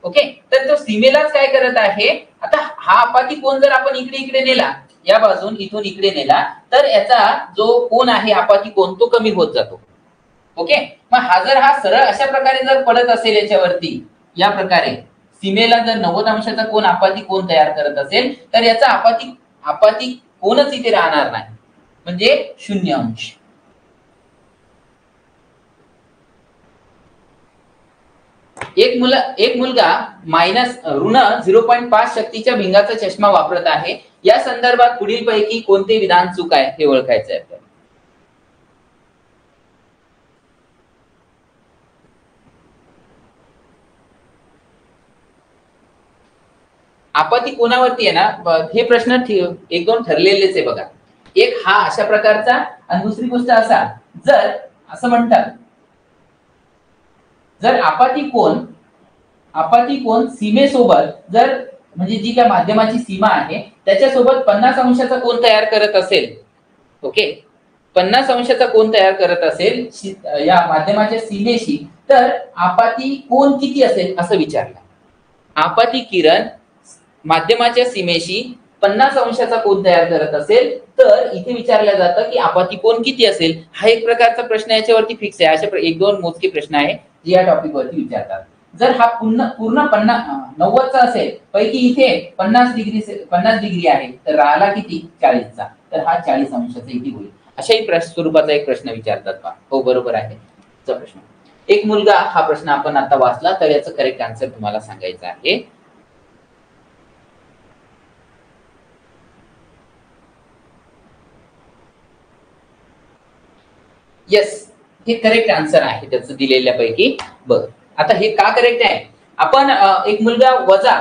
ओके. तर तो सीमेलाच काय करत आहे, आता हा आपाती कोन जर आपण इकडे इकडे नेला या बाजून इथून इकडे नेला तर याचा जो कोन आहे आपाती कोन तो कमी होत जातो. ओके, मग हा जर हा सरळ अशा प्रकारे जर पडत असेल याच्यावरती, या प्रकारे सीमेला जर 90 अंशाचा कोन आपाती कोन तयार करत असेल तर याचा आपाती कोनच इथे राहणार नाही, म्हणजे 0 अंश. एक मुलगा ऋण 0.5 शक्तीच्या भिंगाचा चष्मा वापरत आहे. या संदर्भात पुढील पैकी कोणते विधान चूक आहे हे ओळखायचं आहे आपल्याला. आपाती कोणावरती आहे ना, हे प्रश्न एक दोन ठरलेलेच आहे बघा. एक हा अशा प्रकारचा आणि दुसरी गोष्ट असा, जर असं म्हणतात जर आपाती कोन सीमेसोबत जर म्हणजे जी काय माध्यमाची सीमा आहे त्याच्यासोबत 50 अंशाचा कोन तयार करत असेल, ओके, 50 अंशाचा कोन तयार करत असेल या माध्यमाच्या सीमेशी, तर आपाती कोन किती असेल असं विचारलं. आपाती किरण माध्यमाच्या सीमेशी 50 अंशाचा कोन तयार करत असेल तर इथे विचारलं जातं की आपाती कोन किती असेल. हा एक प्रकारचा प्रश्न याच्यावरती फिक्स आहे. अशा एक दोन मोजके प्रश्न आहे जे या टॉपिक वरती विचारतात. जर हा पूर्ण 90चा असेल, पैकी इथे 50 डिग्री आहे, तर राहिला किती 40चा, तर हा 40 अंशाचा इथे होईल. अशाही स्वरूपाचा एक प्रश्न विचारतात का? हो, बरोबर आहे प्रश्न. एक मुलगा हा प्रश्न आपण आता वाचला, तर याचं करेक्ट आन्सर तुम्हाला सांगायचं आहे. येस, हे करेक्ट आन्सर आहे त्याचं दिलेल्यापैकी. बरं, आता हे का करेक्ट आहे? आपण एक मुलगा वजा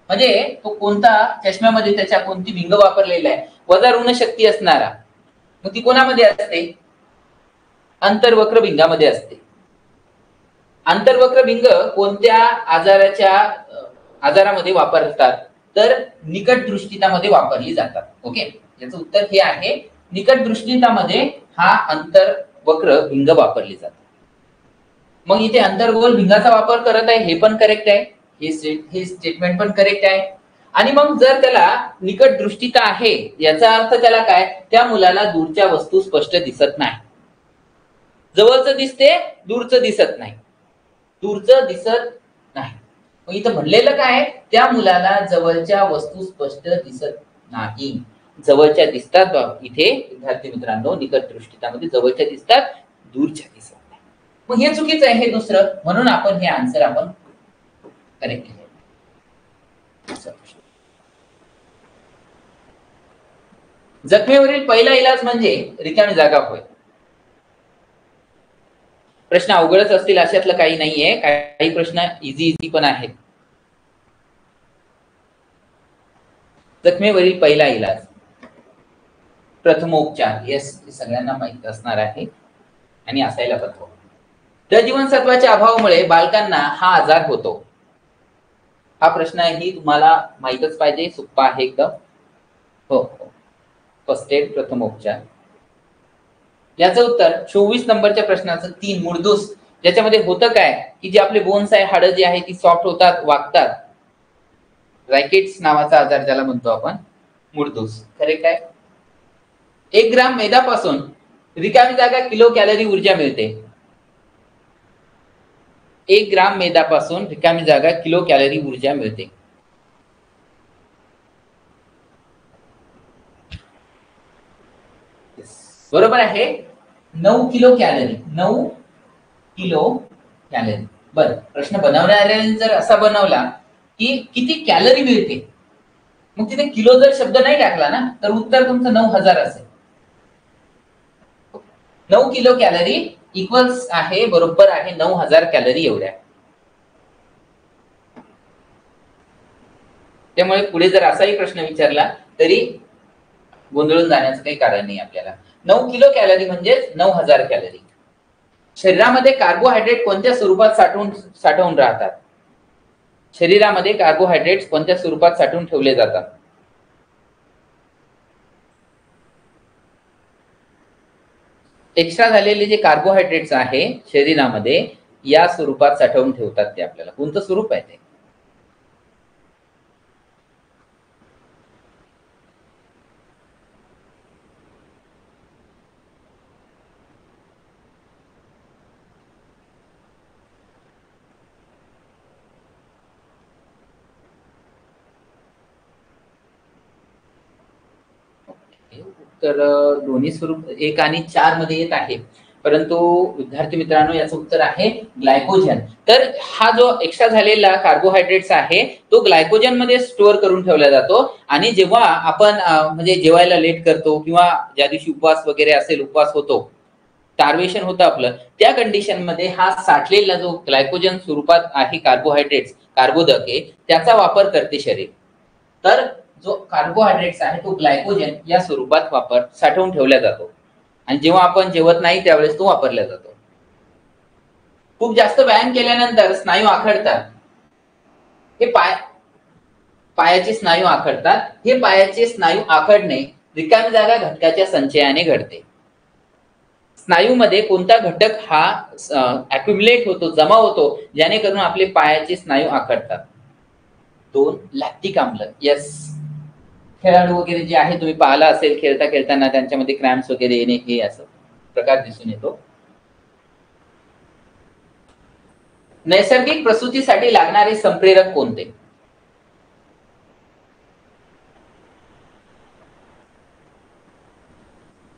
म्हणजे तो कोणता चष्म्यामध्ये त्याच्या कोणती भिंग वापरलेली आहे, वजा ऋण शक्ती असणारा, मग ती कोणामध्ये असते? अंतर्वक्र भिंगामध्ये असते. अंतर्वक्र भिंग कोणत्या आजारामध्ये वापरतात? तर निकट दृष्टितामध्ये वापरली जातात. ओके, याचं उत्तर हे आहे, निकट दृष्टितामध्ये हा अंतर्वक्र भिंग वापरली जाते. मग इथे अंतर्गोल भिंगाचा वापर करत आहे, हे पण करेक्ट आहे, हे स्टेटमेंट पण करेक्ट आहे. आणि मग जर त्याला निकट दृष्टिता आहे याचा अर्थ त्याला काय, त्या मुलाला दूरच्या वस्तू स्पष्ट दिसत नाही. जवळचं दिसते, दूरचं दिसत नाही, दूरचं दिसत नाही. मग इथं म्हणलेलं काय, त्या मुलाला जवळच्या वस्तू स्पष्ट दिसत नाही. जवळच्या दिसतात इथे विद्यार्थी मित्रांनो, निकट दृष्टितामध्ये जवळच्या दिसतात, दूरच्या दिसत नाही. मग हे चुकीचं आहे, हे दुसरं, म्हणून आपण हे आन्सर आपण करेक्ट केले. जखमेवरील पहिला इलाज म्हणजे रिकामी जागा होय. प्रश्न अवघडच असतील अशातलं काही नाहीये, काही प्रश्न इझी पण आहेत. जखमेवरील पहिला इलाज, प्रथमोपचार. येस, सगळ्यांना माहित असणार आहे आणि असायला पण हवं. ड जीवनसत्वाच्या अभावामुळे बालकांना हा आजार होतो. हा प्रश्न ही तुम्हाला माहितच पाहिजे, सोपा आहे एकदम. हो, फर्स्ट एड, प्रथमोपचार. याचं उत्तर 24 नंबरच्या प्रश्नाचं 3, मुडदूस. ज्याच्यामध्ये होतं काय की जे आपले बोन्स आहे, हाडं जी आहे ती सॉफ्ट होतात, वागतात. रॅकेट्स नावाचा आजार ज्याला म्हणतो आपण, मुडदूस. करेक्ट आहे. 1 ग्राम मैद्यापासून रिकामी जागा किलो कॅलरी ऊर्जा मिळते. 1 ग्राम मैद्यापासून रिकामी जागा किलो कॅलरी ऊर्जा मिळते. बरोबर आहे, 9 किलो कॅलरी. 9 kilo calorie. बर, प्रश्न बनवणाऱ्याने जर असा बनवला की किती कॅलरी मिळते, मग तिथे किलो जर शब्द नाही टाकला ना, तर उत्तर तुमचं 9000 असेल. 9 किलो कॅलरी इक्वल्स आहे, बरोबर आहे 9000 कॅलरी एवढ्या. त्यामुळे पुढे जर असाही प्रश्न विचारला तरी गोंधळून जाण्याचं काही कारण नाही आपल्याला. 9 किलो कॅलरी म्हणजे 9000 कॅलरी. शरीरामध्ये कार्बोहायड्रेट कोणत्या स्वरूपात साठवून राहतात? शरीरामध्ये कार्बोहायड्रेट्स कोणत्या स्वरूपात साठवून ठेवले जातात? एक्स्ट्रा झालेले जे कार्बोहायड्रेट्स आहे शरीरामध्ये, या स्वरूपात साठवून ठेवतात ते आपल्याला. कोणतं स्वरूप आहे ते? आहे उत्तर दोन्ही स्वरूप 1 आणि 4 मध्ये येत आहे, परंतु विद्यार्थी मित्रांनो याचं उत्तर आहे ग्लायकोजन. तर हा जो एक्स्ट्रा झालेला कार्बोहायड्रेट्स आहे तो ग्लायकोजन मध्ये स्टोअर करून ठेवला जातो आणि जेव्हा आपण म्हणजे जेवायला लेट करतो किंवा ज्या दिवशी उपवास वगैरे असेल, उपवास होतो, स्टार्वेशन होतं आपलं, त्या कंडिशन मध्ये हा साठलेला जो ग्लायकोजन स्वरूपात आहे कार्बोहायड्रेट्स, कार्बोदके, त्याचा वापर करते शरीर. तर जो कार्बोहायड्रेट्स आहे तो ग्लायकोजन या स्वरूपात साठवून ठेवला जातो आणि जेव्हा आपण जेवत नाही त्यावेळेस तो वापरला जातो. खूप जास्त व्यायाम केल्यानंतर स्नायू आखडतात. हे पायाचे स्नायू आखडतात. हे पायाचे स्नायू आखडणे रिकामी जागा घटकाच्या संचयाने घडते. स्नायूमध्ये कोणता घटक हा अक्युमुलेट होतो, जमा होतो, ज्याने करून आपले पायाचे स्नायू आखडतात? 2 लॅक्टिक आम्ल. यस, खेळाडू वगैरे जे आहे तुम्ही पाहिला असेल खेळता खेळताना त्यांच्यामध्ये क्रॅम्प्स वगैरे येणे हे असं प्रकार दिसून येतो. नैसर्गिक प्रसूतीसाठी लागणारे संप्रेरक कोणते?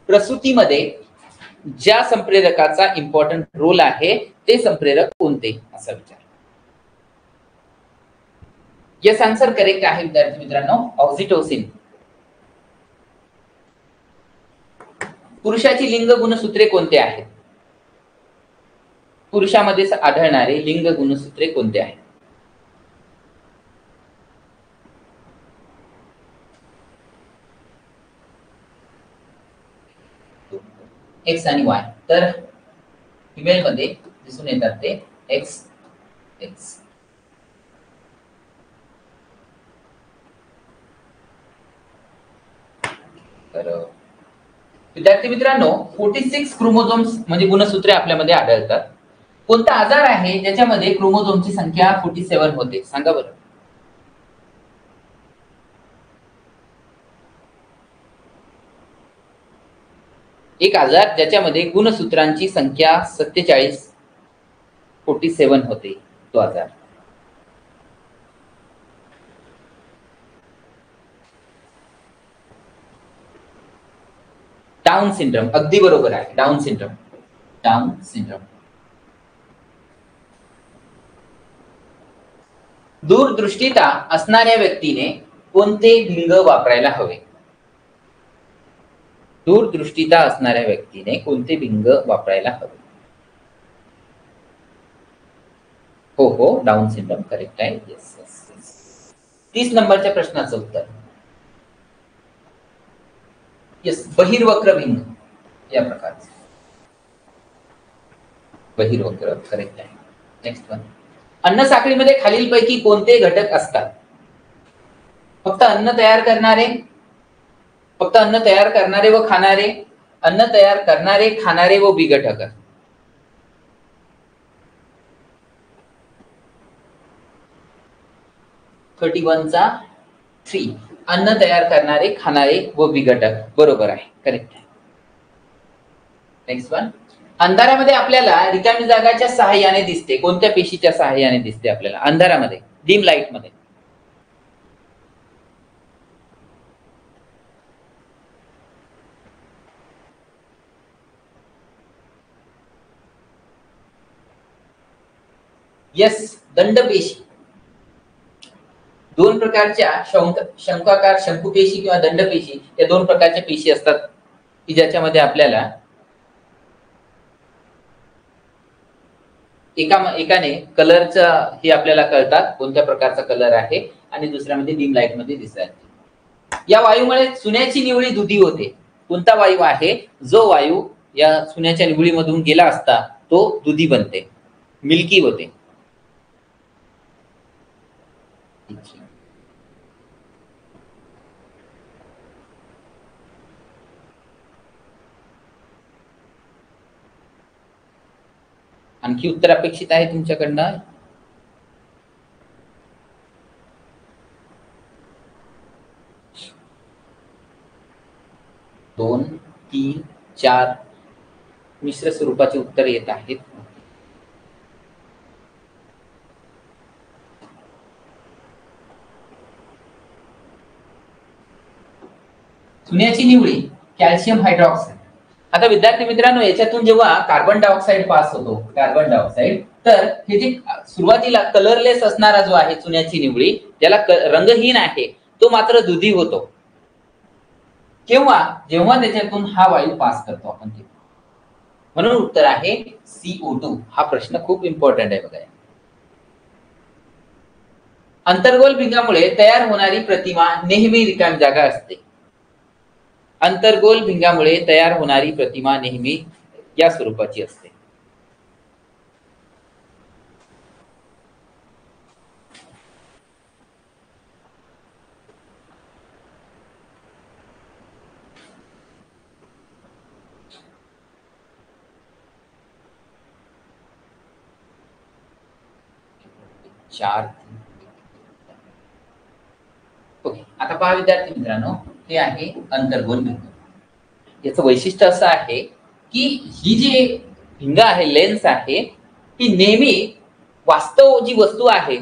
प्रसूतीमध्ये ज्या संप्रेरकाचा इम्पॉर्टंट रोल आहे ते संप्रेरक कोणते असा विचार. यस, आन्सर करेक्ट आहे विद्यार्थी मित्रांनो, ऑक्सिटोसिन. पुरुषाची लिंग गुणसूत्रे कोणते आहेत? पुरुषामध्ये आढळणारे लिंग गुणसूत्रे कोणते आहेत? एक्स आणि वाय. तर फिमेल मध्ये दिसून येतात ते एक्स एक्स. तर विद्यार्थी मित्रांनो 46 क्रोमोझोम्स म्हणजे गुणसूत्रे आपल्यामध्ये आढळतात. कोणता आजार आहे ज्याच्यामध्ये क्रोमोझोमची संख्या 47 होते? सांगा बरं. एक आजार ज्याच्यामध्ये गुणसूत्रांची संख्या 47 होते, तो आजार. Down syndrome. अगदी बरोबर आहे, डाऊन सिंड्रोम. Down syndrome. दूरदृष्टिता असणाऱ्या व्यक्तीने कोणते भिंग वापरायला हवे? दूरदृष्टिता असणाऱ्या व्यक्तीने कोणते भिंग वापरायला हवे? हो हो, डाऊन सिंड्रोम करेक्ट आहे. Yes yes. 30 नंबरच्या प्रश्नाचं उत्तर येस, बहिर्वक्र भिंग या प्रकारचे. बहिर्वक्र करेक्ट आहे. Next one. अन्न साखळीमध्ये खालीलपैकी कोणते घटक असतात? फक्त अन्न तयार करणारे, फक्त अन्न तयार करणारे व खाणारे, अन्न तयार करणारे, खाणारे व विघटक. 31 चा 3. अन्न तयार करणारे, खाणारे व विघटक. बरोबर आहे, करेक्ट आहे. Next one. अंधारामध्ये आपल्याला रिकामी जागाच्या सहाय्याने दिसते. कोणत्या पेशीच्या सहाय्याने दिसते आपल्याला अंधारामध्ये, डिम लाईट मध्ये? यस, दंडपेशी. 2 प्रकारच्या शंक्वाकार शंकुपेशी किंवा दंडपेशी या 2 प्रकारच्या पेशी असतात की ज्याच्यामध्ये आपल्याला एकाने कलरचा हे आपल्याला कळतात कोणत्या प्रकारचा कलर आहे आणि दुसऱ्यामध्ये डिम लाईट मध्ये दिसतात. या वायूमुळे चुन्याची निवळी दुधी होते. कोणता वायू आहे जो वायू या चुन्याच्या निवळीमधून गेला असता तो दुधी बनते, मिल्की होते? आणखी उत्तर अपेक्षित आहे तुमच्याकडनं. दोन, 3, 4 मिश्र स्वरूपाचे उत्तर येत आहेत. चुन्याची निवळी कॅल्शियम हायड्रॉक्साईड. आता विद्यार्थी मित्रांनो, याच्यातून जेव्हा कार्बन डायऑक्साईड पास होतो, कार्बन डायऑक्साईड, तर हे जे सुरुवातीला कलरलेस असणारा जो आहे चुन्याची निवळी, ज्याला रंगहीन आहे, तो मात्र दुधी होतो केव्हा, जेव्हा त्याच्यातून हा वायू पास करतो आपण ते. म्हणून उत्तर आहे CO2. हा प्रश्न खूप इम्पॉर्टंट आहे बघा. अंतर्गोल भिंगामुळे तयार होणारी प्रतिमा नेहमी रिकामी जागा असते. अंतर्गोल भिंगामुळे तयार होणारी प्रतिमा नेहमी या स्वरूपाची असते. ओके, आता पहा विद्यार्थी मित्रांनो, हे आहे अंतर्गोल भिंग. याचं वैशिष्ट्य असं आहे की ही जी भिंग आहे, लेन्स आहे, ही नेहमी वास्तव जी वस्तू आहे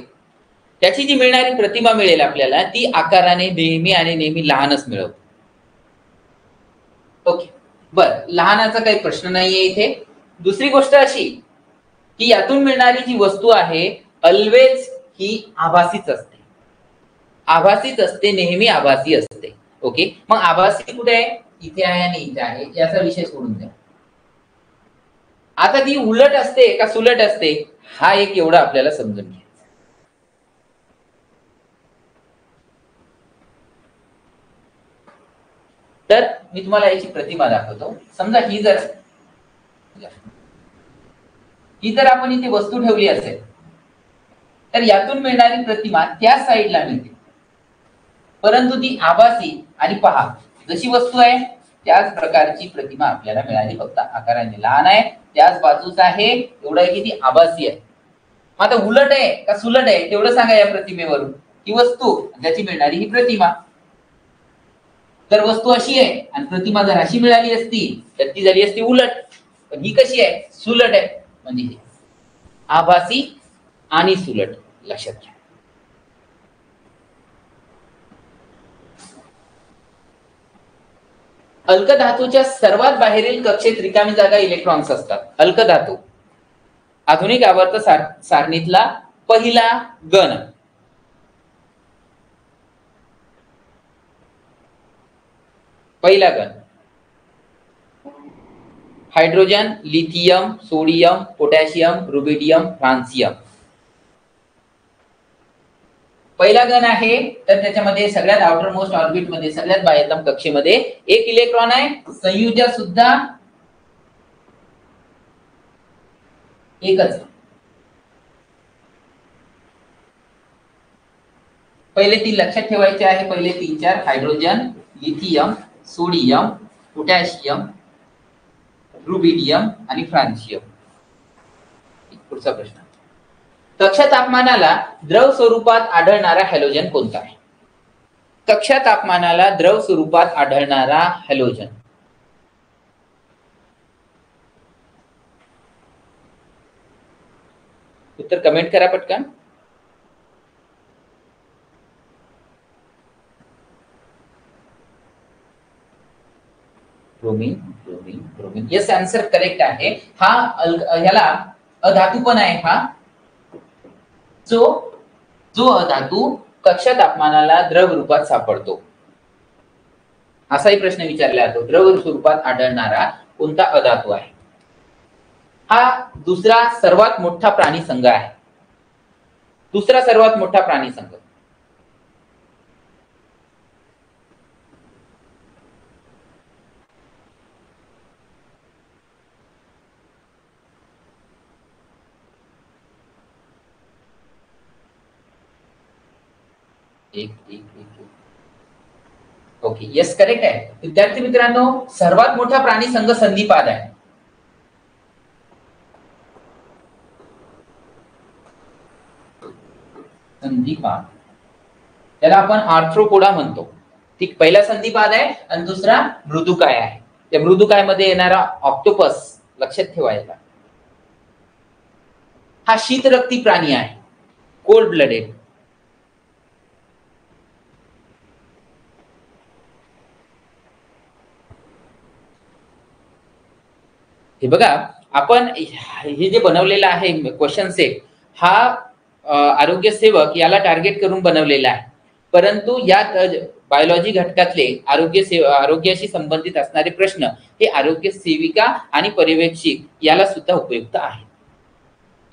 त्याची जी मिळणारी प्रतिमा मिळेल आपल्याला, ती आकाराने नेहमी आणि नेहमी लहानच मिळवते. ओके, बर, लहानाचा काही प्रश्न नाहीये इथे. दुसरी गोष्ट अशी की यातून मिळणारी जी वस्तू आहे ऑलवेज ही आभासीच असते. आभासीच असते, नेहमी आभासी असते. ओके, मग आभासी कुठे आहे? इथे आहे आणि इथे आहे. याचा विषय सोडून द्या. आता ती उलट असते का सुलट असते, हा एक एवढं आपल्याला समजून घ्यायचं. तर मी तुम्हाला याची प्रतिमा दाखवतो. समजा ही जर आपण इथे वस्तू ठेवली असेल, तर यातून मिळणारी प्रतिमा त्या साईडला मिळते, परंतु ती आभासी. आणि पहा, जशी वस्तू आहे त्याच प्रकारची प्रतिमा आपल्याला मिळाली, फक्त आकाराने लहान आहे, त्याच बाजूच आहे, एवढं आहे की ती आभासी आहे. आता उलट आहे का सुलट आहे तेवढं सांगा या प्रतिमेवरून. ही वस्तू, ज्याची मिळणारी ही प्रतिमा. जर वस्तू अशी आहे आणि प्रतिमा जर अशी मिळाली असती तर ती झाली असती उलट. पण ही कशी आहे? सुलट आहे. म्हणजे आभासी आणि सुलट, लक्षात घ्या. अल्कधातूच्या सर्वात बाहेरील कक्षेत रिकामी जागा इलेक्ट्रॉन्स असतात. अल्कधातू आधुनिक आवर्त सारणीतला पहिला गण. पहिला गण hydrogen, lithium, sodium, potassium, rubidium, francium. पहिला गण आहे, तर त्याच्यामध्ये सगळ्यात आउटर मोस्ट ऑर्बिट मध्ये, सगळ्यात बाह्यतम कक्षेमध्ये एक इलेक्ट्रॉन आहे. संयुजा सुद्धा एकच. पहिले तीन लक्षात ठेवायचे आहे. पहिले 3-4 hydrogen, lithium, sodium, potassium, rubidium आणि फ्रान्सियम. पुढचा प्रश्न, कक्षा तापमानाला द्रव स्वरूपात आढळणारा हॅलोजन कोणता आहे? कक्षा तापमानाला द्रव स्वरूपात आढळणारा हॅलोजन. उत्तर कमेंट करा पटकन. Bromine, bromine, bromine. Yes, answer correct आहे. हा ह्याला अधातू पण आहे. हा जो अधातू कक्षा तापमानाला द्रव रूपात सापडतो. असाही प्रश्न विचारला जातो, द्रव स्वरूपात आढळणारा कोणता अधातू आहे? हा दुसरा सर्वात मोठा प्राणी संघ आहे. दुसरा सर्वात मोठा प्राणी संघ. ओके, यस, करेक्ट आहे. विद्यार्थी मित्रांनो, सर्वात मोठा प्राणी संघ संधिपाद आहे. संधिपाद, त्याला आपण आर्थ्रोपोडा म्हणतो. ठीक, पहिला संधिपाद आहे आणि दुसरा मृदुकाय आहे. त्या मृदुकाय मध्ये येणारा ऑक्टोपस लक्षात ठेवायला. हा शीतरक्ती प्राणी आहे, कोल्ड ब्लडेड. हे बघा, आपण हे जे बनवलेलं आहे क्वेश्चन सेट, हा आरोग्य सेवक याला टार्गेट करून बनवलेला आहे. परंतु यात बायोलॉजी घटकातले आरोग्याशी संबंधित असणारे प्रश्न हे आरोग्य सेविका आणि पर्यवेक्षक याला सुद्धा उपयुक्त आहे.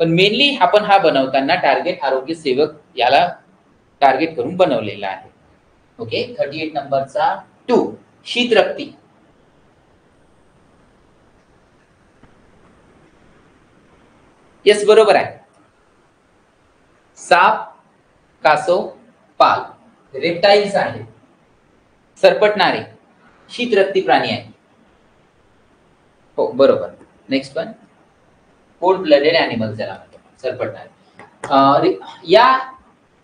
पण मेनली आपण हा बनवताना टार्गेट आरोग्य सेवक याला टार्गेट करून बनवलेला आहे. ओके, 38 नंबरचा 2 शीत रक्ती. येस, बरोबर आहे. साप, कासव, पाल रेप्टाइल्स आहे, सरपटणारे शीत रक्ती प्राणी आहे. हो, बरोबर. Next one, cold blooded animals ज्याला म्हणतो, सरपटणारे. या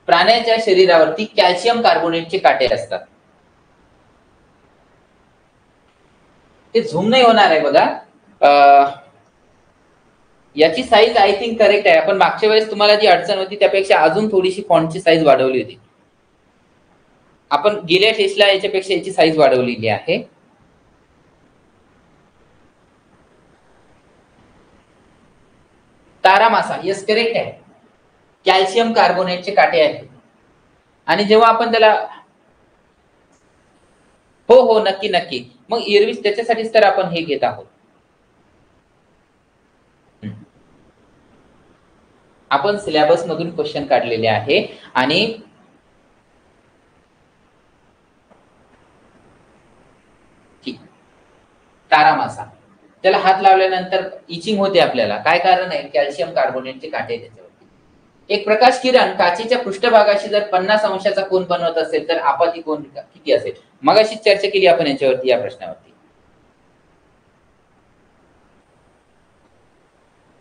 प्राण्याच्या शरीरावरती कॅल्शियम कार्बोनेटचे काटे असतात. ते झूम नाही होणार आहे बघा. याची साईज आय थिंक करेक्ट आहे. आपण मागच्या वेळेस तुम्हाला जी अडचण होती त्यापेक्षा अजून थोडीशी फॉन्टची साईज वाढवली होती. आपण गेल्या टेस्टला याच्यापेक्षा याची साईज वाढवलेली आहे. तारा मासा, येस करेक्ट आहे. कॅल्शियम कार्बोनेटचे काटे आहेत. आणि जेव्हा आपण त्याला, हो हो, नक्की नक्की. मग एरवी त्याच्यासाठीच तर आपण हे घेत आहोत. आपण सिलेबस मधून क्वेश्चन काढलेले आहे. आणि तारा मासा, त्याला हात लावल्यानंतर इचिंग होते आपल्याला. काय कारण आहे? कॅल्शियम कार्बोनेटचे काटे त्याच्यावरती. एक प्रकाश किरण काचेच्या पृष्ठभागाशी जर 50 अंशाचा कोन बनवत असेल तर आपाती कोन किती असेल? मगाशी चर्चा केली आपण याच्यावरती, या प्रश्नावरती.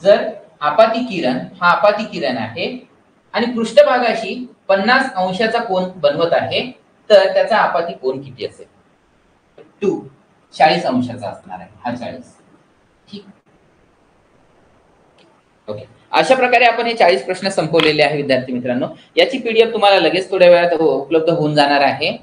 जर आपाती किरण, हा आपाती किरण आहे आणि पृष्ठभागाशी 50 अंशाचा कोन बनवत आहे, तर त्याचा आपाती कोन किती असेल? 2 40 अंशाचा असणार आहे. हा 40. ठीक, ओके. अशा प्रकारे आपण हे 40 प्रश्न संपवलेले आहे विद्यार्थी मित्रांनो. याची पीडीएफ तुम्हाला लगेच थोड्या वेळात उपलब्ध होऊन जाणार आहे.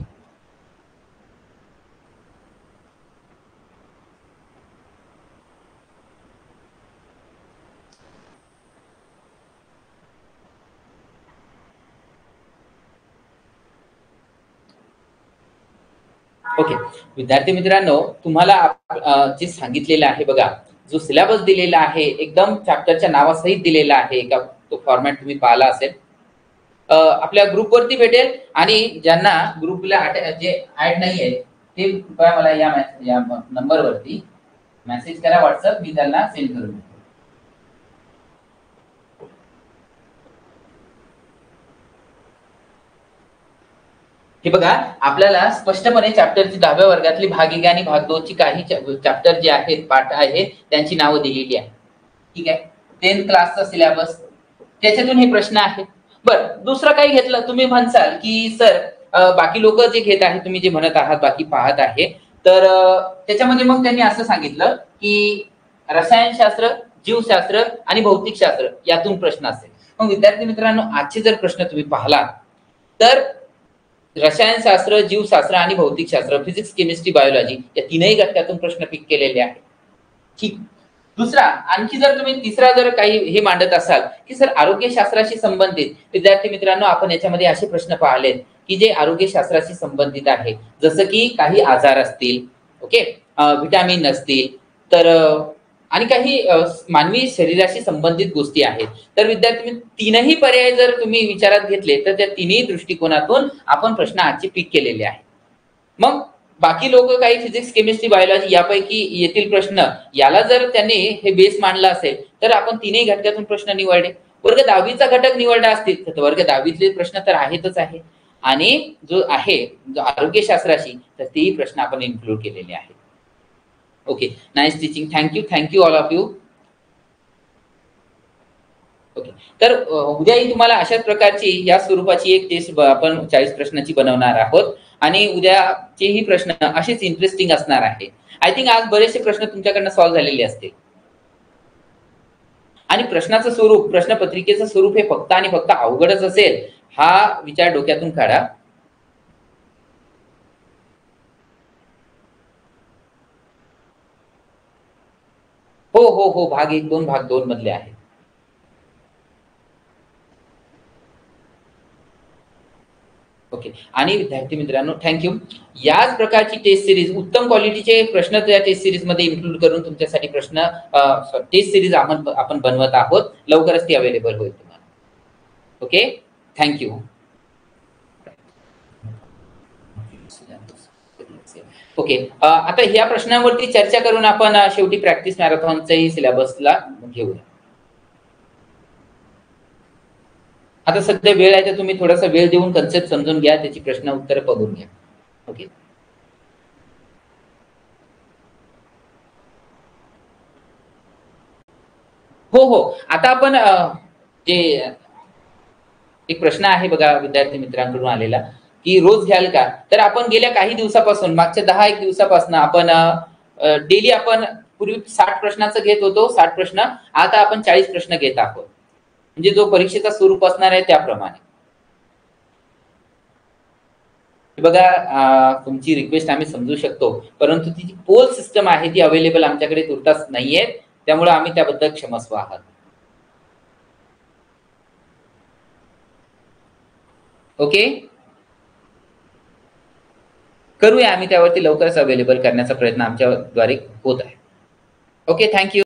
ओके, विद्यार्थी मित्रांनो, तुम्हाला जे सांगितलेलं आहे बघा, जो सिलेबस दिलेला आहे एकदम चॅप्टरच्या नावासहित दिलेला आहे. का तो फॉर्मॅट तुम्ही पाहिला असेल, आपल्या ग्रुपवरती भेटेल. आणि ज्यांना ग्रुपला जे ऍड नाही आहे ते कृपया मला या नंबरवरती मेसेज करा, व्हॉट्सअप, मी त्यांना सेंड करून देतो. हे बघा, आपल्याला स्पष्टपणे चॅप्टरची 10व्या वर्गातली भाग 1 आणि भाग 2 ची काही चॅप्टर जे आहेत, पाठ आहेत, त्यांची नावं दिलेली आहे. ठीक आहे, 10th क्लासचा सिलेबस, त्याच्यातून हे प्रश्न आहेत. बर, दुसरं काही घेतलं तुम्ही म्हणसाल की सर बाकी लोक जे घेत आहेत, तुम्ही जे म्हणत आहात बाकी पाहत आहे, तर त्याच्यामध्ये मग त्यांनी असं सांगितलं की रसायनशास्त्र, जीवशास्त्र आणि भौतिकशास्त्र यातून प्रश्न असेल. मग विद्यार्थी मित्रांनो, आजचे जर प्रश्न तुम्ही पाहिलात तर रसायनशास्त्र, जीवशास्त्र आणि भौतिकशास्त्र, फिजिक्स, केमिस्ट्री, बायोलॉजी या तीनही घटकातून प्रश्न पिक केलेले आहेत. ठीक. दुसरा, आणखी जर तुम्ही तिसरा जर काही हे मांडत असाल की सर आरोग्यशास्त्राशी संबंधित, विद्यार्थी मित्रांनो, आपण याच्यामध्ये असे प्रश्न पाहिलेत की जे आरोग्यशास्त्राशी संबंधित आहे, जसं की काही आजार असतील, ओके, व्हिटॅमिन असतील, तर आणि काही मानवी शरीराशी संबंधित गोष्टी आहेत. तर विद्यार्थी, तीनही पर्याय जर तुम्ही विचारात घेतले तर त्या तिन्ही दृष्टिकोनातून आपण प्रश्न आजचे पिक केलेले आहेत. मग बाकी लोक काही फिजिक्स, केमिस्ट्री, बायोलॉजी यापैकी येथील प्रश्न याला जर त्यांनी हे बेस मांडला असेल तर आपण तीनही घटकातून प्रश्न निवडले. वर्ग 10वीचा घटक निवडला असतील तर वर्ग 10वीतले प्रश्न तर आहेतच आहे, आणि जो आहे जो आरोग्यशास्त्राशी, तर तेही प्रश्न आपण इन्क्लूड केलेले आहेत. Okay, nice teaching, thank you all of you. Okay, तर उद्याही तुम्हाला अशाच प्रकारची या स्वरूपाची एक टेस्ट आपण 40 प्रश्नाची बनवणार आहोत. आणि उद्याचेही प्रश्न असेच इंटरेस्टिंग असणार आहे. आय थिंक आज बरेचसे प्रश्न तुमच्याकडनं सॉल्व्ह झालेले असतील. आणि प्रश्नाचं स्वरूप, प्रश्नपत्रिकेचं स्वरूप हे फक्त आणि फक्त अवघडच असेल हा विचार डोक्यातून काढा. हो हो हो, भाग 1, 2, भाग 2 मधले आहे. ओके. आणि विद्यार्थी मित्रांनो, थँक्यू. याच प्रकारची टेस्ट सिरीज, उत्तम क्वालिटीचे प्रश्न त्या टेस्ट सिरीज मध्ये इन्क्लूड करून तुमच्यासाठी टेस्ट सिरीज आपण बनवत आहोत. लवकरच ती अवेलेबल होईल तुम्हाला. Okay, thank you. ओके, आता ह्या प्रश्नांवरती चर्चा करून आपण शेवटी प्रॅक्टिस मॅरेथॉनच्याही सिलेबसला घेऊया. आता सध्या वेळ आहे तर तुम्ही थोडासा वेळ देऊन कन्सेप्ट समजून घ्या, त्याची प्रश्न उत्तर बघून घ्या. ओके. हो हो, आता आपण जे एक प्रश्न आहे बघा विद्यार्थी मित्रांकडून आलेला, की रोज घ्याल का? तर आपण गेल्या काही दिवसापासून, मागच्या 10-1 दिवसापासून आपण डेली आपण पूर्वी 60 प्रश्नाचं घेत होतो, 60 प्रश्न. आता आपण 40 प्रश्न घेत आहोत. म्हणजे जो परीक्षेचा स्वरूप असणार आहे त्याप्रमाणे. बघा, तुमची रिक्वेस्ट आम्ही समजू शकतो, परंतु ती जी पोल सिस्टम आहे ती अवेलेबल आमच्याकडे तुर्तास नाहीये, त्यामुळे आम्ही त्याबद्दल क्षमस्व आहात. ओके, करूया आम्ही त्यावरती लवकरच अवेलेबल करण्याचा प्रयत्न आमच्याद्वारे होत आहे. Okay, thank you.